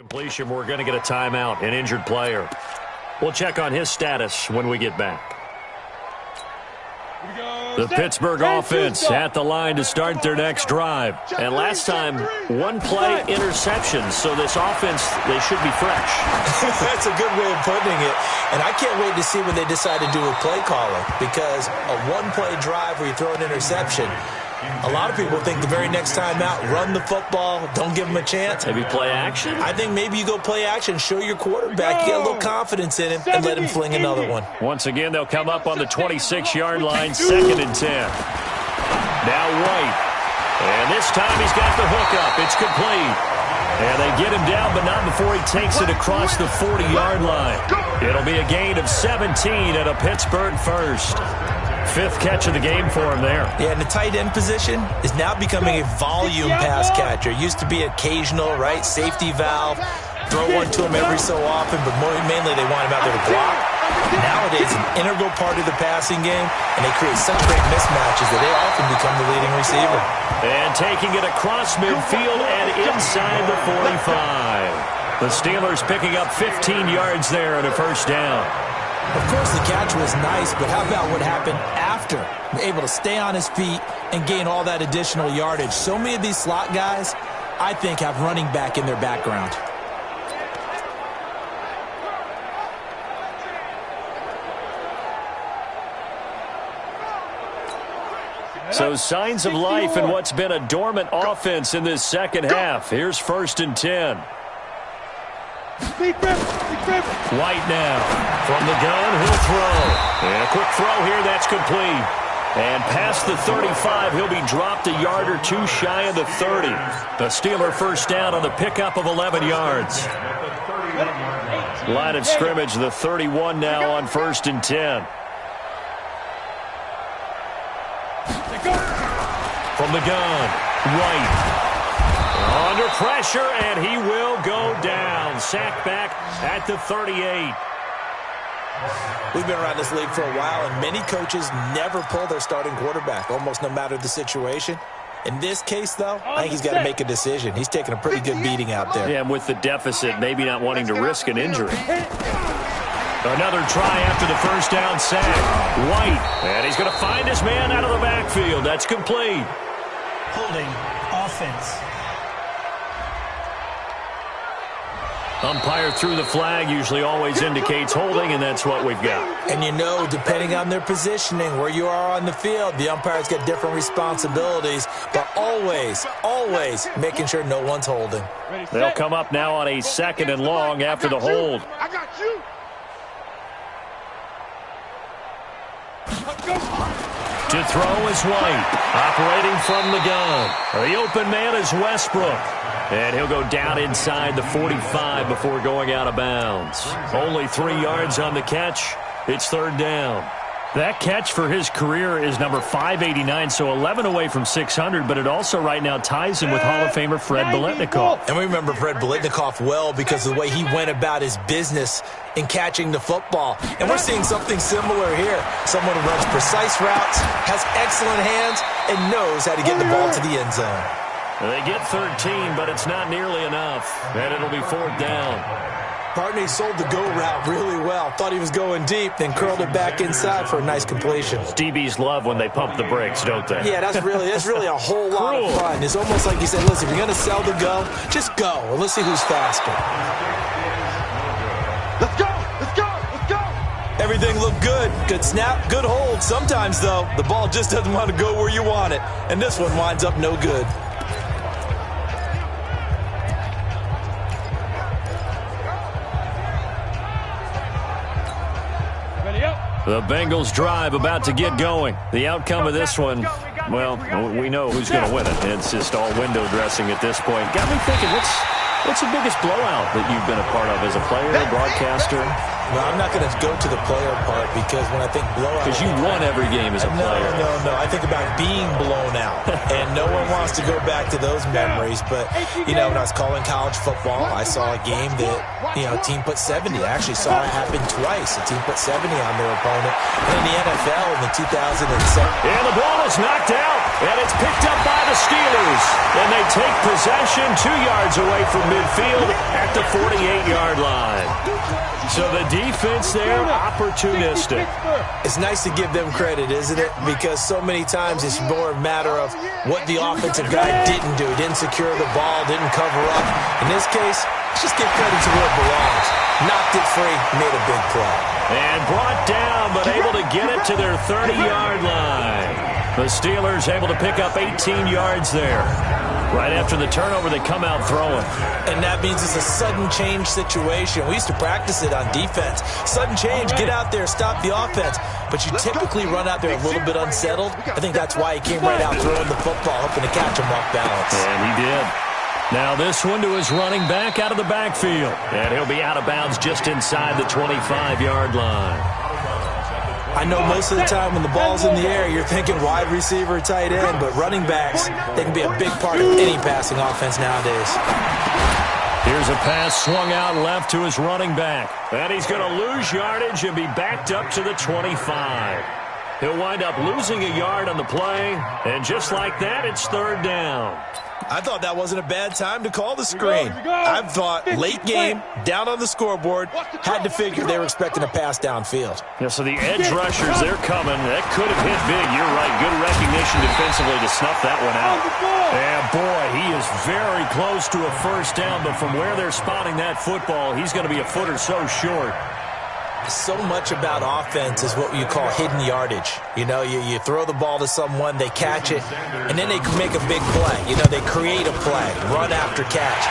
Completion, we're going to get a timeout, an injured player. We'll check on his status when we get back. The Pittsburgh offense at the line to start their next drive. And last time, one-play interception, so this offense, they should be fresh. That's a good way of putting it. And I can't wait to see what they decide to do with play calling, because a one-play drive where you throw an interception, a lot of people think the very next time out, run the football, don't give them a chance. Maybe play action? I think maybe you go play action, show your quarterback, get a little confidence in him, and let him fling another one. Once again, they'll come up on the 26-yard line, 2nd and 10. Now White. And this time he's got the hook up. It's complete. And they get him down, but not before he takes it across the 40-yard line. It'll be a gain of 17 and a Pittsburgh first. 5th catch of the game for him there. Yeah, and the tight end position is now becoming a volume pass catcher. Used to be occasional, right? Safety valve. Throw one to him every so often, but mainly they want him out there to block. Nowadays, an integral part of the passing game, and they create such great mismatches that they often become the leading receiver. And taking it across midfield and inside the 45. The Steelers picking up 15 yards there and a first down. Of course, the catch was nice, but how about what happened after? Able to stay on his feet and gain all that additional yardage. So many of these slot guys, I think, have running back in their background. So signs of life in what's been a dormant offense in this second half. Here's 1st and 10. White now. From the gun, he'll throw. And a quick throw here, that's complete. And past the 35, he'll be dropped a yard or two shy of the 30. The Steeler first down on the pickup of 11 yards. Line of scrimmage, the 31 now on 1st and 10. From the gun, White. Under pressure, and he will go down. Sack back at the 38. We've been around this league for a while, and many coaches never pull their starting quarterback, almost no matter the situation. In this case, though, I think he's got to make a decision. He's taking a pretty good beating out there. Yeah, and with the deficit, maybe not wanting to risk an injury. Another try after the first down sack. White, and he's going to find his man out of the backfield. That's complete. Holding offense. Umpire threw the flag, usually always indicates holding, and that's what we've got. And you know, depending on their positioning, where you are on the field, the umpire's got different responsibilities, but always, always making sure no one's holding. They'll come up now on a 2nd and long after the hold. I got you. To throw is White, operating from the gun. The open man is Westbrook. And he'll go down inside the 45 before going out of bounds. Only 3 yards on the catch. It's 3rd down. That catch for his career is number 589, so 11 away from 600, but it also right now ties him with Hall of Famer Fred Biletnikoff. And we remember Fred Biletnikoff well because of the way he went about his business in catching the football. And we're seeing something similar here. Someone who runs precise routes, has excellent hands, and knows how to get the ball to the end zone. They get 13, but it's not nearly enough, and it'll be 4th down. Partney sold the go route really well. Thought he was going deep, then curled it back inside for a nice completion. DBs love when they pump the brakes, don't they? Yeah, that's really a whole lot of fun. It's almost like you said, listen, if you're going to sell the go, just go. And let's see who's faster. Let's go. Let's go. Let's go. Everything looked good. Good snap, good hold. Sometimes, though, the ball just doesn't want to go where you want it. And this one winds up no good. The Bengals drive about to get going. The outcome of this one, well, we know who's going to win it. It's just all window dressing at this point. Got me thinking, what's the biggest blowout that you've been a part of as a player, broadcaster? Well, I'm not going to go to the player part because when I think blowout... Because you won every game as a player. No. I think about being blown out. And no one wants to go back to those memories. But, you know, when I was calling college football, I saw a game that, you know, a team put 70. I actually saw it happen twice. A team put 70 on their opponent. And in the NFL in the 2007... And the ball is knocked out. And it's picked up by the Steelers. And they take possession 2 yards away from midfield at the 48-yard line. So the defense there, opportunistic. It's nice to give them credit, isn't it? Because so many times it's more a matter of what the offensive guy didn't do. Didn't secure the ball, didn't cover up. In this case, let's just give credit to where it belongs. Knocked it free, made a big play. And brought down, but able to get it to their 30-yard line. The Steelers able to pick up 18 yards there. Right after the turnover, they come out throwing. And that means it's a sudden change situation. We used to practice it on defense. Sudden change, get out there, stop the offense. But you typically run out there a little bit unsettled. I think that's why he came right out throwing the football, hoping to catch him off balance. And he did. Now this one to his running back out of the backfield. And he'll be out of bounds just inside the 25-yard line. I know most of the time when the ball's in the air, you're thinking wide receiver, tight end, but running backs, they can be a big part of any passing offense nowadays. Here's a pass swung out left to his running back. And he's going to lose yardage and be backed up to the 25. He'll wind up losing a yard on the play, and just like that, it's third down. I thought that wasn't a bad time to call the screen. I thought late game, down on the scoreboard, had to figure they were expecting a pass downfield. Yeah, so the edge rushers, they're coming. That could have hit big. You're right. Good recognition defensively to snuff that one out. And, boy, he is very close to a first down, but from where they're spotting that football, he's going to be a foot or so short. So much about offense is what you call hidden yardage. You know, you throw the ball to someone, they catch it, and then they can make a big play. You know, they create a play, run after catch.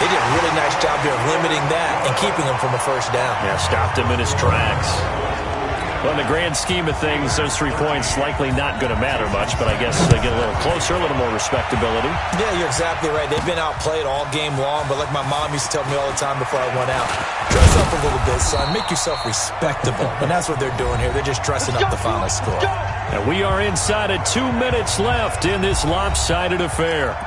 They did a really nice job there of limiting that and keeping him from a first down. Yeah, stopped him in his tracks. Well, in the grand scheme of things, those 3 points likely not going to matter much, but I guess they get a little closer, a little more respectability. Yeah, you're exactly right. They've been outplayed all game long, but like my mom used to tell me all the time before I went out, dress up a little bit, son. Make yourself respectable. And that's what they're doing here. They're just dressing up the final score. And we are inside of 2 minutes left in this lopsided affair.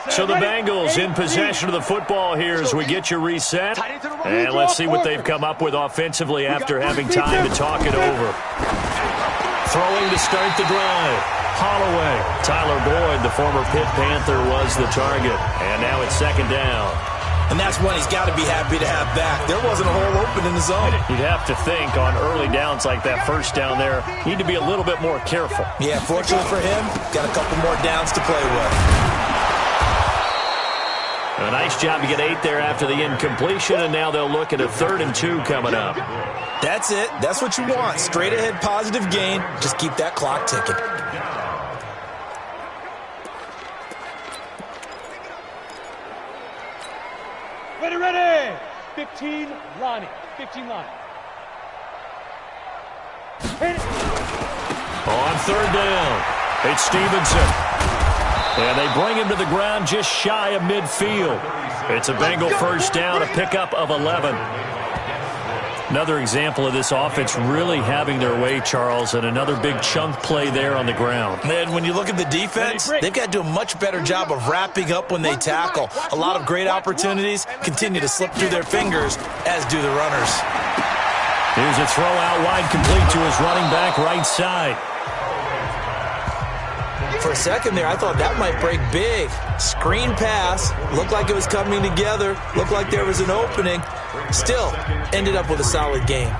So the Bengals in possession of the football here as we get you reset. And let's see what they've come up with offensively after having time to talk it over. Throwing to start the drive. Holloway. Tyler Boyd, the former Pitt Panther, was the target. And now it's second down. And that's one he's got to be happy to have back. There wasn't a hole open in the zone. You'd have to think on early downs like that first down there, need to be a little bit more careful. Yeah, fortunately for him, got a couple more downs to play with. A nice job to get 8 there after the incompletion, and now they'll look at a 3rd and 2 coming up. That's it. That's what you want. Straight ahead positive gain. Just keep that clock ticking. Ready. 15, Lonnie. 15 line. On 3rd down, it's Stevenson. And they bring him to the ground just shy of midfield. It's a Bengal first down, a pickup of 11. Another example of this offense really having their way, Charles, and another big chunk play there on the ground. And when you look at the defense, they've got to do a much better job of wrapping up when they tackle. A lot of great opportunities continue to slip through their fingers, as do the runners. Here's a throw out wide, complete to his running back right side. For a second there, I thought that might break big. Screen pass. Looked like it was coming together. Looked like there was an opening. Still, ended up with a solid game.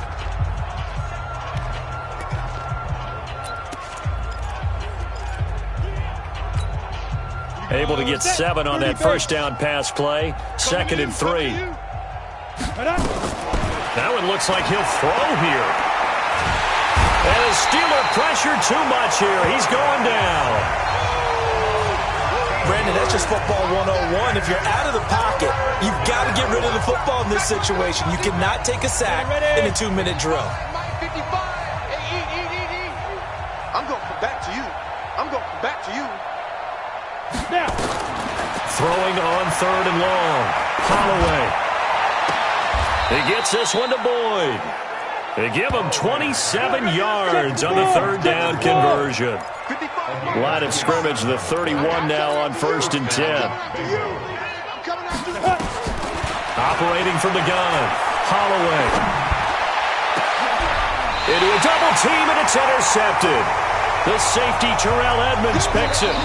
Able to get 7 on that first down pass play. 2nd and 3. That one looks like he'll throw here. And the Steeler pressure too much here. He's going down. Brandon, that's just football 101. If you're out of the pocket, you've got to get rid of the football in this situation. You cannot take a sack in a 2-minute drill. I'm going to come back to you. I'm going to come back to you. Now. Throwing on 3rd and long. Holloway. He gets this one to Boyd. They give him 27 yards on the 3rd down conversion. Line of scrimmage, the 31 now on 1st and 10. Operating from the gun, Holloway. Into a double team, and it's intercepted. The safety, Terrell Edmonds, picks it.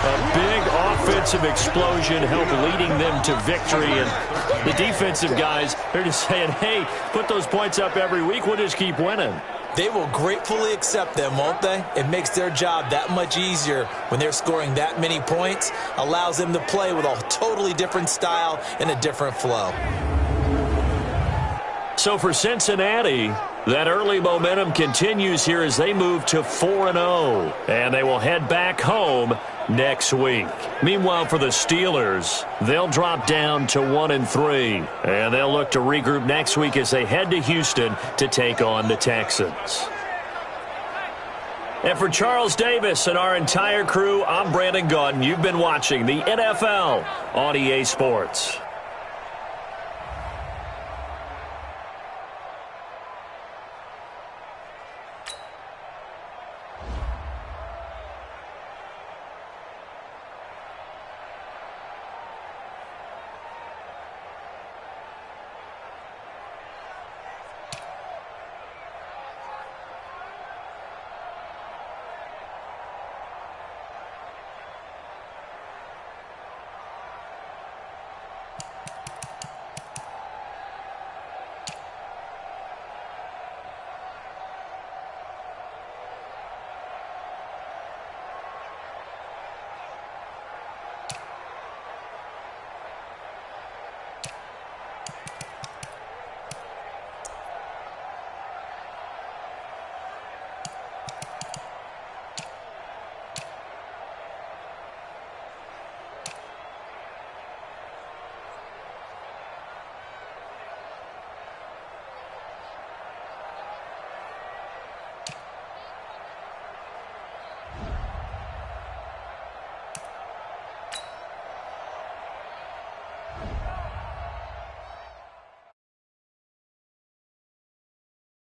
A big offensive explosion helped leading them to victory. And the defensive guys, they're just saying, hey, put those points up every week. We'll just keep winning. They will gratefully accept them, won't they? It makes their job that much easier when they're scoring that many points. Allows them to play with a totally different style and a different flow. So for Cincinnati, that early momentum continues here as they move to 4-0. And they will head back home next week. Meanwhile, for the Steelers, they'll drop down to 1-3. And they'll look to regroup next week as they head to Houston to take on the Texans. And for Charles Davis and our entire crew, I'm Brandon Gaudin. You've been watching the NFL on EA Sports.